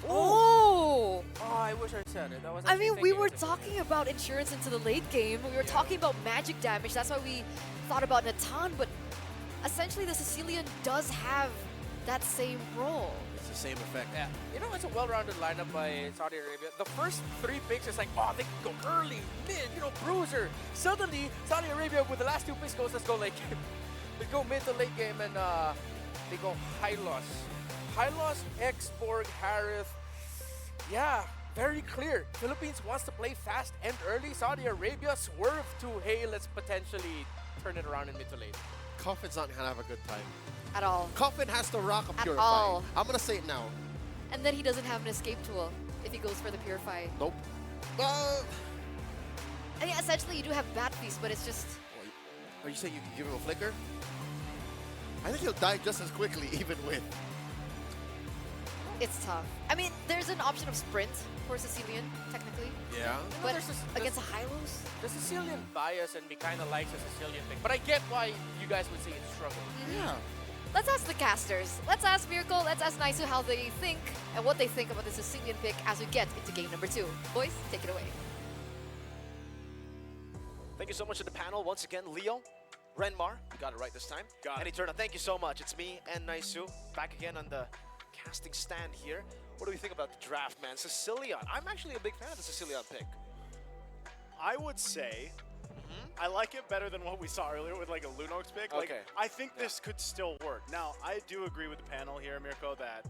Oh! Oh, I wish I said it. That was I actually mean, we thinking were of it. talking about insurance into the late game. We were Yeah. talking about magic damage. That's why we thought about Natan, but essentially the Sicilian does have that same role. It's the same effect. Yeah, you know, it's a well-rounded lineup by Saudi Arabia. The first 3 picks is like, oh, they can go early, mid, bruiser. Suddenly, Saudi Arabia with the last 2 picks goes, let's go late game. They go mid to late game and they go Hylos. Hylos, Exborg, Harith. Yeah, very clear. Philippines wants to play fast and early. Saudi Arabia swerve to, hey, let's potentially turn it around in mid to late. Coffin's not gonna have a good time. At all. Coffin has to rock a At Purify. all. I'm gonna say it now. And then he doesn't have an escape tool if he goes for the Purify. Nope. I mean, essentially you do have Bat Feast, but it's just... Are you saying you can give him a flicker? I think he'll die just as quickly, even with. It's tough. I mean, there's an option of sprint for Sicilian, technically. Yeah. But there's against a Hylos? The Sicilian bias and me kind of likes the Sicilian pick, but I get why you guys would say it's struggle. Yeah. Let's ask the casters. Let's ask Miracle, let's ask Naisu how they think and what they think about the Sicilian pick as we get into game number 2. Boys, take it away. Thank you so much to the panel. Once again, Leo, Renmar, you got it right this time. Got and it. Eterna, thank you so much. It's me and Naisu back again on the casting stand here. What do we think about the draft, man? Sicilian. I'm actually a big fan of the Sicilian pick. I would say I like it better than what we saw earlier with like a Lunox pick. Like, Okay. I think this could still work. Now, I do agree with the panel here, Mirko, that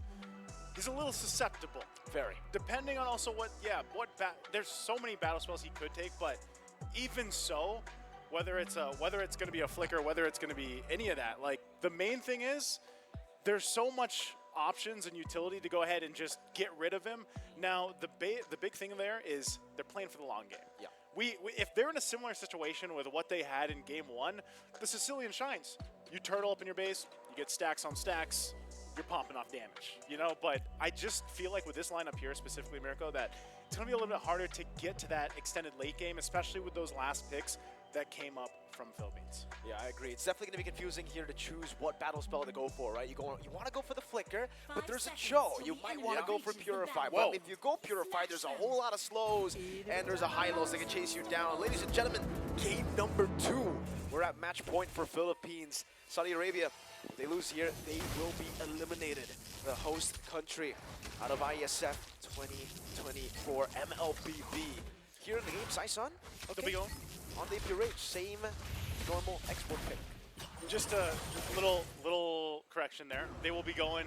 he's a little susceptible. Very. Depending on also there's so many battle spells he could take, but even so, whether it's going to be a flicker, whether it's going to be any of that, like the main thing is there's so much options and utility to go ahead and just get rid of him. Now, the big thing there is they're playing for the long game. Yeah. If they're in a similar situation with what they had in game 1, the Sicilian shines. You turtle up in your base, you get stacks on stacks, you're pumping off damage, But I just feel like with this lineup here, specifically Mirko, that it's going to be a little bit harder to get to that extended late game, especially with those last picks that came up from Philippines. Yeah, I agree. It's definitely going to be confusing here to choose what battle spell to go for, right? You want to go for the flicker, but there's a Cho. You might want to go for Purify. Whoa. But if you go Purify, there's a whole lot of slows, and there's a high-lows that can chase you down. Ladies and gentlemen, game number 2. We're at match point for Philippines. Saudi Arabia, if they lose here, they will be eliminated. The host country out of IESF 2024 MLBB. Here in the game, Saison. They'll be going. On the Purage, same normal export pick. Just a little correction there. They will be going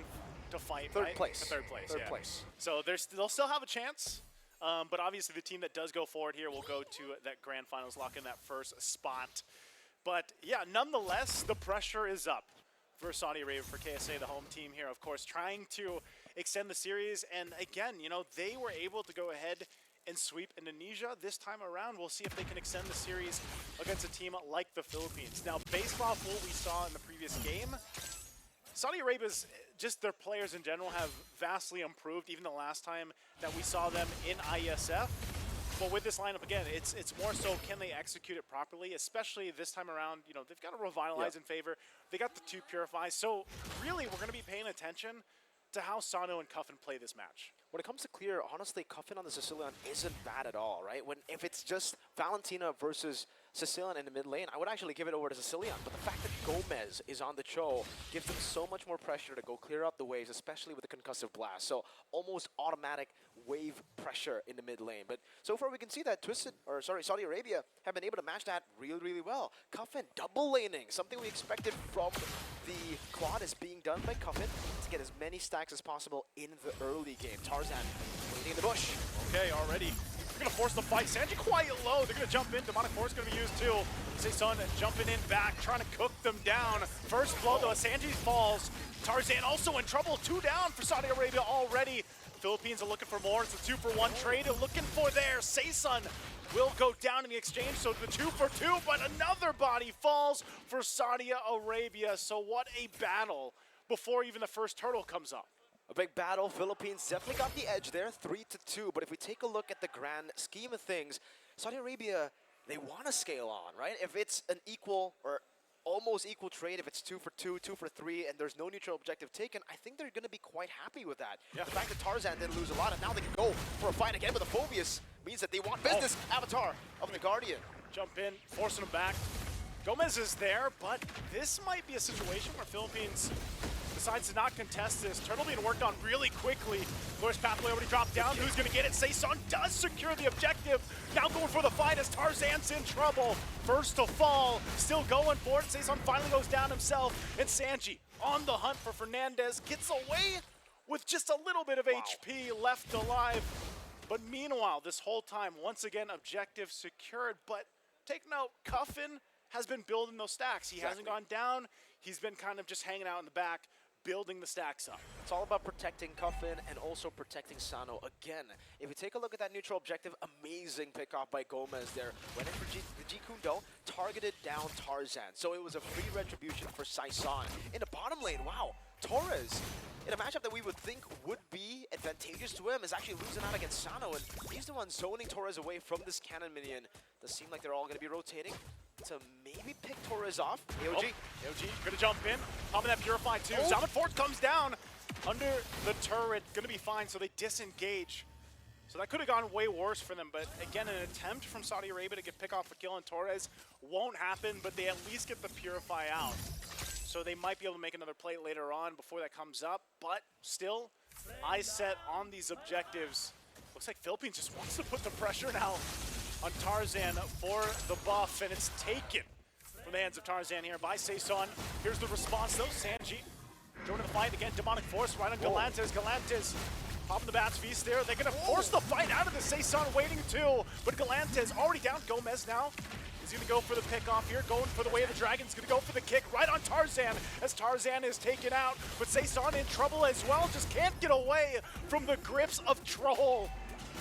to fight, Third right? place. To third place, Third yeah. place. So they'll still have a chance, but obviously the team that does go forward here will go to that grand finals, lock in that first spot. But yeah, nonetheless, the pressure is up for Saudi Arabia, for KSA, the home team here, of course, trying to extend the series. And again, they were able to go ahead and sweep Indonesia this time around. We'll see if they can extend the series against a team like the Philippines. Now, based off what we saw in the previous game, Saudi Arabia's, just their players in general have vastly improved, even the last time that we saw them in IESF. But with this lineup, again, it's more so can they execute it properly, especially this time around. They've got to revitalize in favor. They got the 2 Purifies. So really, we're going to be paying attention to how Sano and Cuffin play this match. When it comes to clear, honestly, Cuffin on the Sicilian isn't bad at all, right? If it's just Valentina versus Sicilian in the mid lane, I would actually give it over to Sicilian. But the fact that Gomez is on the Cho gives them so much more pressure to go clear out the waves, especially with the concussive blast. So almost automatic wave pressure in the mid lane. But so far we can see that Saudi Arabia have been able to match that really, really well. Cuffin double laning, something we expected from the Quad is being done by Cuffin to get as many stacks as possible in the early game. Tarzan waiting in the bush. Okay, already. They're going to force the fight. Sanji quiet low. They're going to jump in. Demonic Force going to be used too. Saison jumping in back, trying to cook them down. First blow though, Sanji falls. Tarzan also in trouble. 2 down for Saudi Arabia already. Philippines are looking for more. It's a 2-for-1 trade. They're looking for there. Saison will go down in the exchange. So the 2-for-2, but another body falls for Saudi Arabia. So what a battle before even the first turtle comes up. A big battle. Philippines definitely got the edge there, 3-2. But if we take a look at the grand scheme of things, Saudi Arabia, they want to scale on, right? If it's an equal or almost equal trade, if it's 2-for-2, 2-for-3, and there's no neutral objective taken, I think they're going to be quite happy with that. Yeah. The fact that Tarzan didn't lose a lot, and now they can go for a fight again with the Phobius means that they want business. Avatar of the Guardian. Jump in, forcing him back. Gomez is there, but this might be a situation where Philippines decides to not contest this. Turtle being worked on really quickly. Glorious Pathway already dropped down. Who's going to get it? Saison does secure the objective. Now going for the fight as Tarzan's in trouble. First to fall, still going for it. Saison finally goes down himself. And Sanji on the hunt for Fernandez gets away with just a little bit of HP left alive. But meanwhile, this whole time, once again, objective secured. But take note, Cuffin has been building those stacks. He hasn't gone down. He's been kind of just hanging out in the back, building the stacks up. It's all about protecting Cuffin and also protecting Sano. Again, if you take a look at that neutral objective, amazing pickoff by Gomez there. Went in for the G Kundo, targeted down Tarzan. So it was a free retribution for Saison. In the bottom lane, wow, Torres, in a matchup that we would think would be advantageous to him, is actually losing out against Sano, and he's the one zoning Torres away from this cannon minion. Does seem like they're all going to be rotating to maybe pick Torres off. AOG. AOG gonna jump in, popping that Purify too. Zaman Force comes down under the turret, gonna be fine, so they disengage. So that could have gone way worse for them, but again, an attempt from Saudi Arabia to get pick off a kill on Torres won't happen, but they at least get the Purify out. So they might be able to make another play later on before that comes up, but still, eyes set on these objectives. Looks like Philippines just wants to put the pressure now on Tarzan for the buff, and it's taken from the hands of Tarzan here by Saison. Here's the response though, Sanji joining the fight again, Demonic Force right on Galantes. Galantes popping the Bats Feast there. They're gonna force the fight out of the Saison waiting too, but Galantes already down. Gomez now is gonna go for the pick off here, going for the way of the Dragon's gonna go for the kick right on Tarzan as Tarzan is taken out, but Saison in trouble as well, just can't get away from the grips of Troll.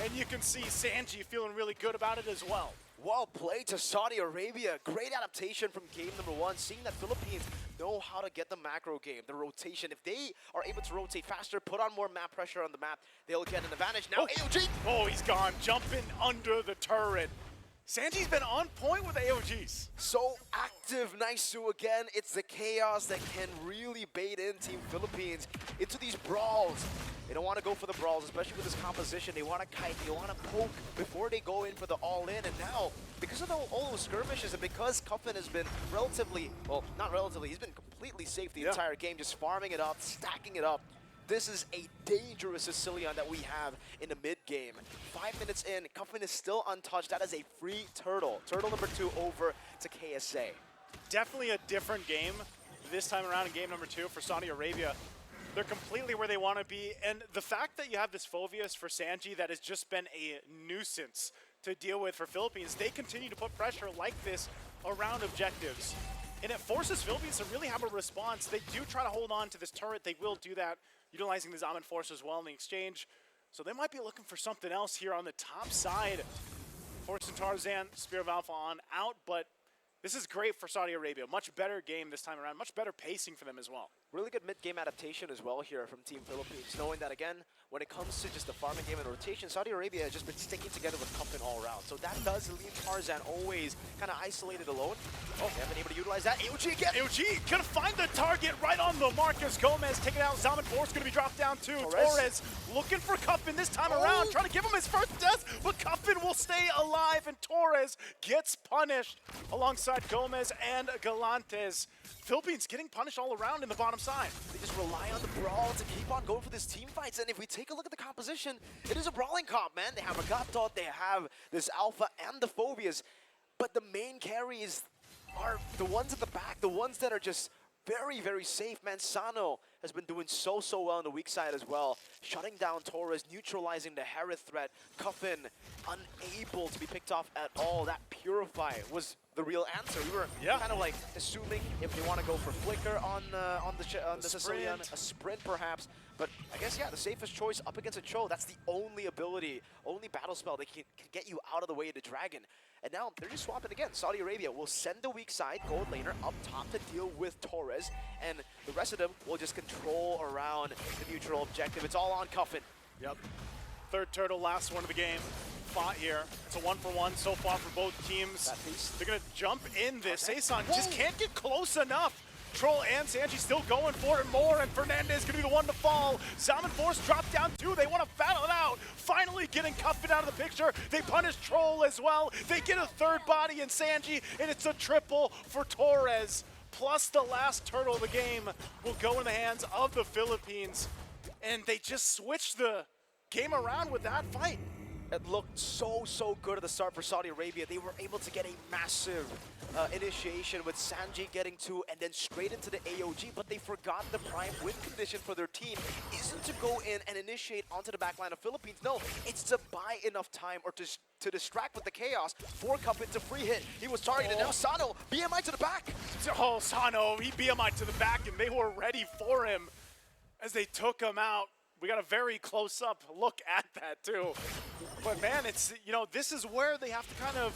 And you can see Sanji feeling really good about it as well. Well played to Saudi Arabia. Great adaptation from game number 1, seeing that Philippines know how to get the macro game, the rotation. If they are able to rotate faster, put on more map pressure on the map, they'll get an advantage. Now AOG! Oh, he's gone, jumping under the turret. Sanji's been on point with AOGs. So active, Naisu again. It's the chaos that can really bait in Team Philippines into these brawls. They don't want to go for the brawls, especially with this composition. They want to kite, they want to poke before they go in for the all-in. And now, because of all those skirmishes and because Cuffin has been relatively, well, not relatively, he's been completely safe the entire game, just farming it up, stacking it up. This is a dangerous Sicilian that we have in the mid-game. 5 minutes in, Cuffin is still untouched. That is a free turtle. Turtle number 2 over to KSA. Definitely a different game this time around in game number 2 for Saudi Arabia. They're completely where they want to be, and the fact that you have this Phobius for Sanji that has just been a nuisance to deal with for Philippines, they continue to put pressure like this around objectives. And it forces Philippines to really have a response. They do try to hold on to this turret. They will do that, utilizing the Zaman Force as well in the exchange. So they might be looking for something else here on the top side. Forcing Tarzan, Spear of Alpha on out, but this is great for Saudi Arabia. Much better game this time around, much better pacing for them as well. Really good mid-game adaptation as well here from Team Philippines, knowing that, again, when it comes to just the farming game and rotation, Saudi Arabia has just been sticking together with Cuffin all around. So that does leave Tarzan always kind of isolated alone. Oh, they haven't been able to utilize that. AOG again! AOG gonna find the target right on the Marcus Gomez, taking out Zaman Force, gonna be dropped down too. Torres looking for Cuffin this time around, trying to give him his first death, but Cuffin will stay alive, and Torres gets punished alongside Gomez and Galantes. Philippines getting punished all around in the bottom side. They just rely on the brawl to keep on going for these team fights. And if we take a look at the composition, it is a brawling comp, man. They have Agatot, they have this Alpha and the Phobias. But the main carries are the ones at the back, the ones that are just very, very safe, man. Sano has been doing so well on the weak side as well. Shutting down Torres, neutralizing the Harith threat. Cuffin unable to be picked off at all. That Purify was the real answer. We were kind of like assuming if they want to go for Flicker on the Sicilian, a sprint perhaps. But I guess, yeah, the safest choice up against a Cho, that's the only ability, only battle spell that can get you out of the way of the Dragon. And now they're just swapping again. Saudi Arabia will send the weak side gold laner up top to deal with Torres, and the rest of them will just control around the neutral objective. It's all on Cuffin. Yep. Third turtle, last one of the game. Fought here. It's a 1-for-1 so far for both teams. They're going to jump in this. Saison just can't get close enough. Troll and Sanji still going for it more, and Fernandez gonna be the one to fall. Zaman Force dropped down too. They want to battle it out. Finally getting Cuffin out of the picture. They punish Troll as well. They get a third body in Sanji, and it's a triple for Torres. Plus the last turtle of the game will go in the hands of the Philippines. And they just switched the game around with that fight. It looked so good at the start for Saudi Arabia. They were able to get a massive initiation with Sanji getting 2 and then straight into the AOG, but they forgot the prime win condition for their team isn't to go in and initiate onto the backline of Philippines. No, it's to buy enough time or to distract with the chaos for Cuffin to free hit. He was targeted. Now Sano, BMI to the back. Oh, Sano, he BMI to the back, and they were ready for him as they took him out. We got a very close-up look at that, too. But, man, it's, you know, this is where they have to kind of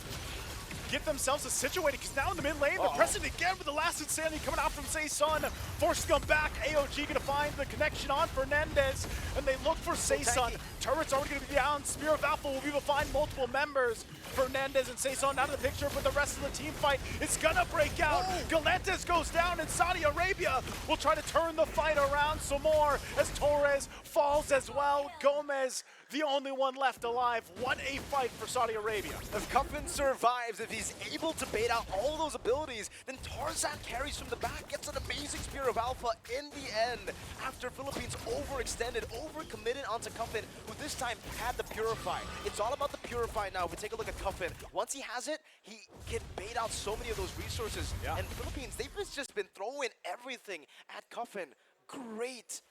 get themselves situated, because now in the mid lane, they're pressing again with the last insanity coming out from Saison. Forcing them back. AOG gonna find the connection on Fernandez, and they look for Saison. Turret's already gonna be down. Spear of Alpha will be able to find multiple members. Fernandez and Saison out of the picture, but the rest of the team fight is gonna break out. Galantes goes down, and Saudi Arabia will try to turn the fight around some more as Torres falls as well. Gomez, the only one left alive. What a fight for Saudi Arabia. If Cuffin survives, if he's able to bait out all those abilities, then Tarzan carries from the back, gets an amazing Spear of Alpha in the end. After Philippines overextended, overcommitted onto Cuffin, who this time had the Purify. It's all about the Purify now. If we take a look at Cuffin, once he has it, he can bait out so many of those resources. And Philippines, they've just been throwing everything at Cuffin. Great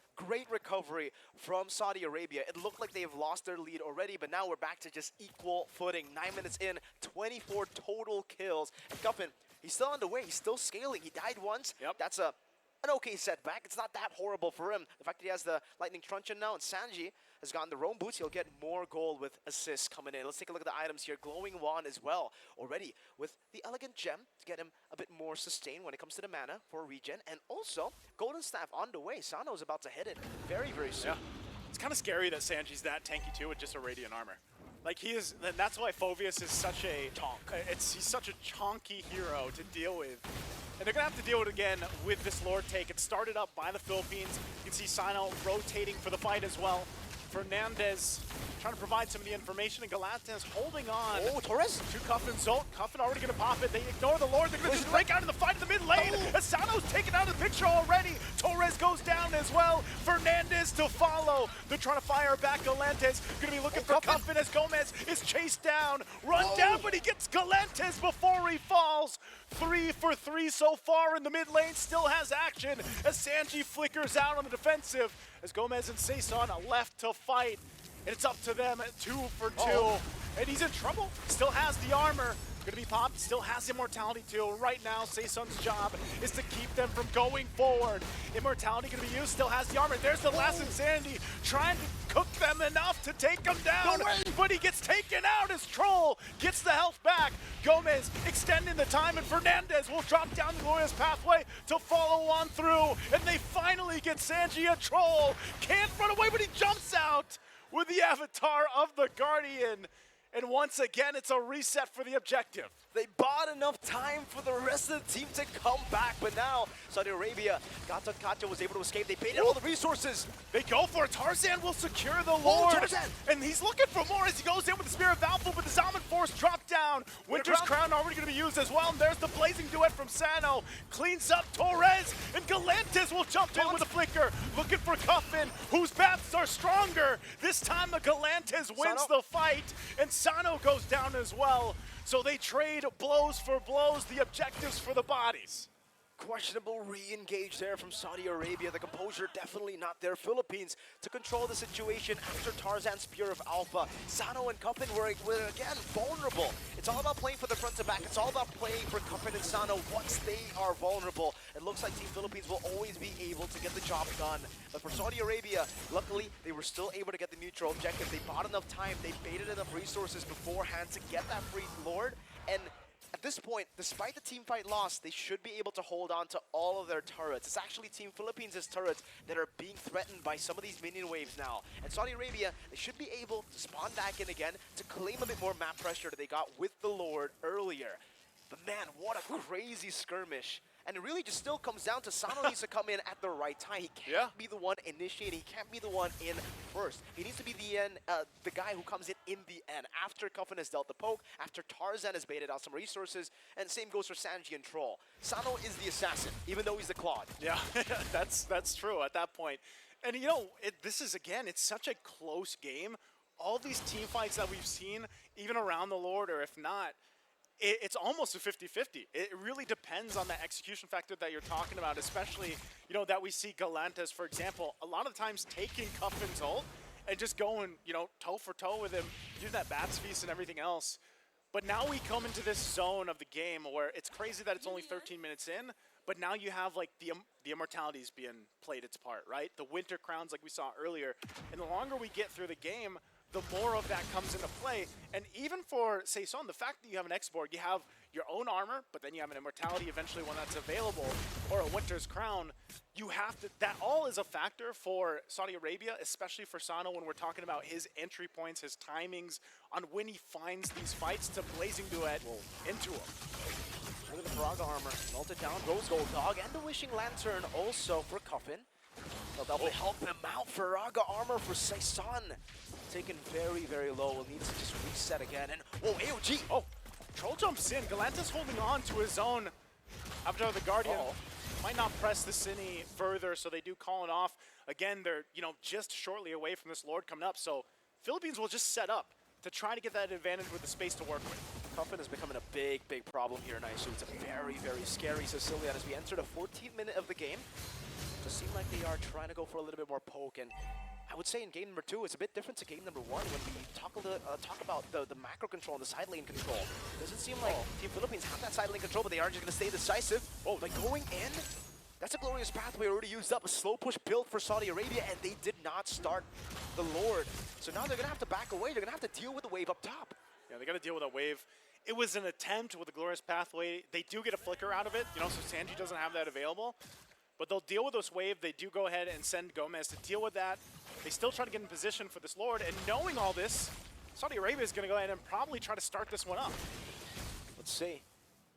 recovery from Saudi Arabia. It looked like they've lost their lead already, but now we're back to just equal footing. 9 minutes in, 24 total kills. And Cuffin, he's still on the way. He's still scaling. He died once. That's an okay setback. It's not that horrible for him. The fact that he has the Lightning Truncheon now, and Sanji has gotten the Roam Boots. He'll get more gold with assists coming in. Let's take a look at the items here. Glowing Wand as well, already with the Elegant Gem to get him a bit more sustained when it comes to the mana for regen. And also, Golden Staff on the way. Sano's about to hit it very soon. It's kind of scary that Sanji's that tanky too with just a Radiant armor. Like he is, and that's why Phobius is such a he's such a chonky hero to deal with. And they're gonna have to deal with it again with this Lord take. It started up by the Philippines. You can see Sino rotating for the fight as well. Fernandez trying to provide some of the information, and Galantes holding on. Torres? To Cuffin's ult. Cuffin already gonna pop it. They ignore the Lord. They're gonna just break out in the fight in the mid lane. Asano's taken out of the picture already. Torres goes down as well. Fernandez to follow. They're trying to fire back. Galantes gonna be looking for Cuffin as Gomez is chased down. Run down, but he gets Galantes before he falls. 3 for 3 so far in the mid lane. Still has action as Sanji flickers out on the defensive as Gomez and Saison are left to fight. And it's up to them at 2 for 2. And he's in trouble. Still has the armor. going to be popped. Still has Immortality too. Right now, Saeson's job is to keep them from going forward. Immortality going to be used. Still has the armor. There's the last Insanity trying to cook them enough to take them down. But he gets taken out as Troll gets the health back. Gomez extending the time, and Fernandez will drop down the glorious pathway to follow on through. And they finally get Sanji a Troll. Can't run away, but he jumps out with the avatar of the Guardian. And once again, it's a reset for the objective. They bought enough time for the rest of the team to come back, but now Saudi Arabia, Gata Kacha was able to escape. They baited all the resources. They go for it. Tarzan will secure the Lord. Tarzan! And he's looking for more as he goes in with the Spear of Valpo, but the Zaman Force dropped down. Winter's Crown already going to be used as well, and there's the Blazing Duet from Sano. Cleans up Torres, and Galantis will jump in with a flicker. Looking for Cuffin, whose paths are stronger. This time the Galantis wins the fight, and Sano goes down as well. So they trade blows for blows, the objectives for the bodies. Questionable re-engage there from Saudi Arabia. The composure definitely not there. Philippines to control the situation after Tarzan's Spear of Alpha. Sano and Cuffin were again vulnerable. It's all about playing for the front to back. It's all about playing for Cuffin and Sano once they are vulnerable. It looks like Team Philippines will always be able to get the job done. But for Saudi Arabia, luckily, they were still able to get the neutral objective. They bought enough time. They baited enough resources beforehand to get that free Lord. And at this point, despite the team fight loss, they should be able to hold on to all of their turrets. It's actually Team Philippines' turrets that are being threatened by some of these minion waves now. And Saudi Arabia, they should be able to spawn back in again to claim a bit more map pressure that they got with the Lord earlier. But man, what a crazy skirmish. And it really just still comes down to Sano needs to come in at the right time. He can't be the one initiating. He can't be the one in first. He needs to be the guy who comes in the end. After Cuffin has dealt the poke, after Tarzan has baited out some resources, and same goes for Sanji and Troll. Sano is the assassin, even though he's the Claude. Yeah, that's true at that point. And you know, this is, again, it's such a close game. All these team fights that we've seen, even around the Lord, or if not, it's almost a 50-50. It really depends on the execution factor that you're talking about, especially, you know, that we see Galantis, for example, a lot of times taking Cuffin's ult and just going, you know, toe for toe with him, do that Bats Feast and everything else. But now we come into this zone of the game where it's crazy that it's only 13 minutes in, but now you have, like, the Immortalities being played its part, right? The Winter Crowns, like we saw earlier. And the longer we get through the game, the more of that comes into play. And even for Saeson, the fact that you have an X-Borg, you have your own armor, but then you have an Immortality eventually when that's available, or a Winter's Crown, you have to, that all is a factor for Saudi Arabia, especially for Sano when we're talking about his entry points, his timings, on when he finds these fights to Blazing Duet into him. Look at the Faraga armor. Melted down, Rose Gold Dog, and the Wishing Lantern also for Cuffin. They'll definitely help him out. Faraga armor for Saeson. Taken very, very low. Will need to just reset again. And whoa, AOG! Oh, Troll jumps in. Galantis holding on to his own after the Guardian. Might not press this any further, so they do call it off. Again, they're, you know, just shortly away from this Lord coming up, so Philippines will just set up to try to get that advantage with the space to work with. Cuffin is becoming a big, big problem here, Nice. It's a very, very scary Sicilian as we enter the 14th minute of the game. It does seem like they are trying to go for a little bit more poke, and I would say in game number 2, it's a bit different to game number 1 when we talk about the macro control and the side lane control. Doesn't seem like Team Philippines have that side lane control, but they are just going to stay decisive. By going in, that's a glorious pathway already used up. A slow push built for Saudi Arabia, and they did not start the Lord. So now they're going to have to back away. They're going to have to deal with the wave up top. Yeah, they got to deal with a wave. It was an attempt with the glorious pathway. They do get a flicker out of it, you know, so Sanji doesn't have that available. But they'll deal with this wave. They do go ahead and send Gomez to deal with that. They still try to get in position for this Lord, and knowing all this, Saudi Arabia is going to go ahead and probably try to start this one up. Let's see.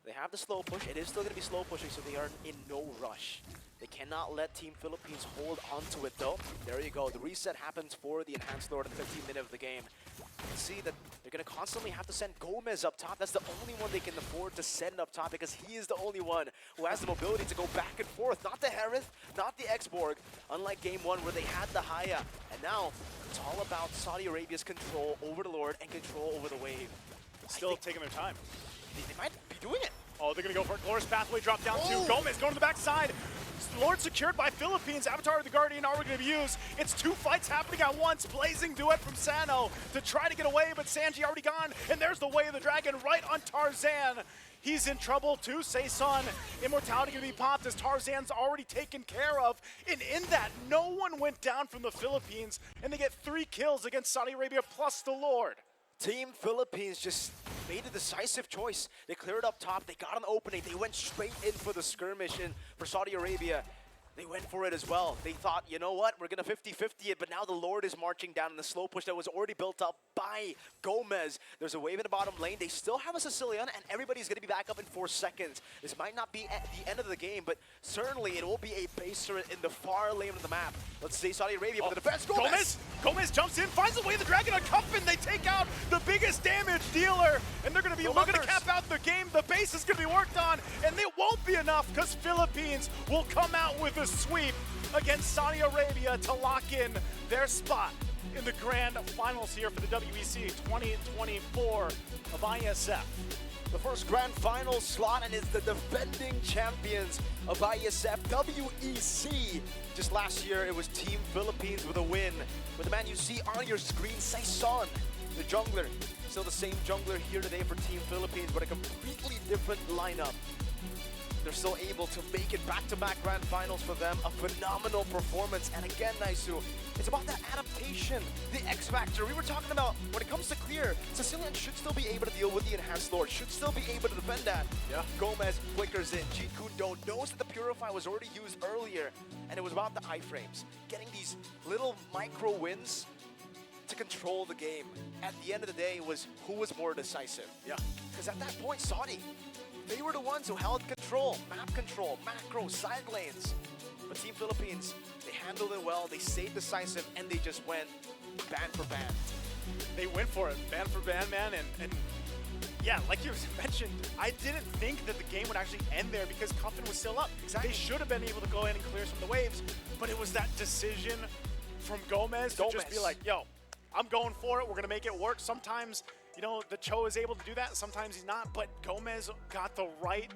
They have the slow push. It is still going to be slow pushing, so they are in no rush. They cannot let Team Philippines hold onto it, though. There you go. The reset happens for the Enhanced Lord in the 15th minute of the game. You can see that they're going to constantly have to send Gomez up top. That's the only one they can afford to send up top because he is the only one who has the mobility to go back and forth. Not the Harith, not the X-Borg, unlike game 1 where they had the Haya. And now it's all about Saudi Arabia's control over the Lord and control over the wave. Still taking their time. They might be doing it. Oh, they're going to go for it. Glorious Pathway drop down too. Gomez going to the backside. Lord secured by Philippines. Avatar of the Guardian already going to be used. It's two fights happening at once. Blazing duet from Sano to try to get away, but Sanji already gone. And there's the Way of the Dragon right on Tarzan. He's in trouble too. Saison, immortality going to be popped as Tarzan's already taken care of. And in that, no one went down from the Philippines, and they get 3 kills against Saudi Arabia plus the Lord. Team Philippines just made a decisive choice. They cleared up top, they got an opening, they went straight in for the skirmish, and for Saudi Arabia, they went for it as well. They thought, you know what, we're gonna 50-50 it, but now the Lord is marching down in the slow push that was already built up by Gomez. There's a wave in the bottom lane. They still have a Sicilian, and everybody's gonna be back up in 4 seconds. This might not be at the end of the game, but certainly it will be a baser in the far lane of the map. Let's see Saudi Arabia with the defense. Gomez jumps in, finds the Way of the Dragon on Cuffin. They take out the biggest damage dealer, and they're gonna be looking to cap out the game. The base is gonna be worked on, and it won't be enough because Philippines will come out with a sweep against Saudi Arabia to lock in their spot in the grand finals here for the WEC 2024 of IESF. The first grand final slot, and it's the defending champions of IESF WEC. Just last year, it was Team Philippines with a win. With the man you see on your screen, Saison, the jungler. Still the same jungler here today for Team Philippines, but a completely different lineup. They're still able to make it back-to-back grand finals for them. A phenomenal performance. And again, Naisu, it's about that adaptation, the X factor. We were talking about when it comes to clear, Sicilian should still be able to deal with the enhanced lord, should still be able to defend that. Yeah. Gomez flickers in. Jeet Kune Do knows that the Purify was already used earlier, and it was about the iframes. Getting these little micro wins to control the game. At the end of the day, it was who was more decisive. Yeah. Because at that point, Saudi, they were the ones who held control, map control, macro, side lanes. But Team Philippines, they handled it well, they stayed decisive, and they just went band for band. They went for it, band for band, man, and yeah, like you mentioned, I didn't think that the game would actually end there because Cuffin was still up. Exactly. They should have been able to go in and clear some of the waves, but it was that decision from Gomez to just be like, yo, I'm going for it, we're gonna make it work. Sometimes, you know, the Cho is able to do that, sometimes he's not, but Gomez got the right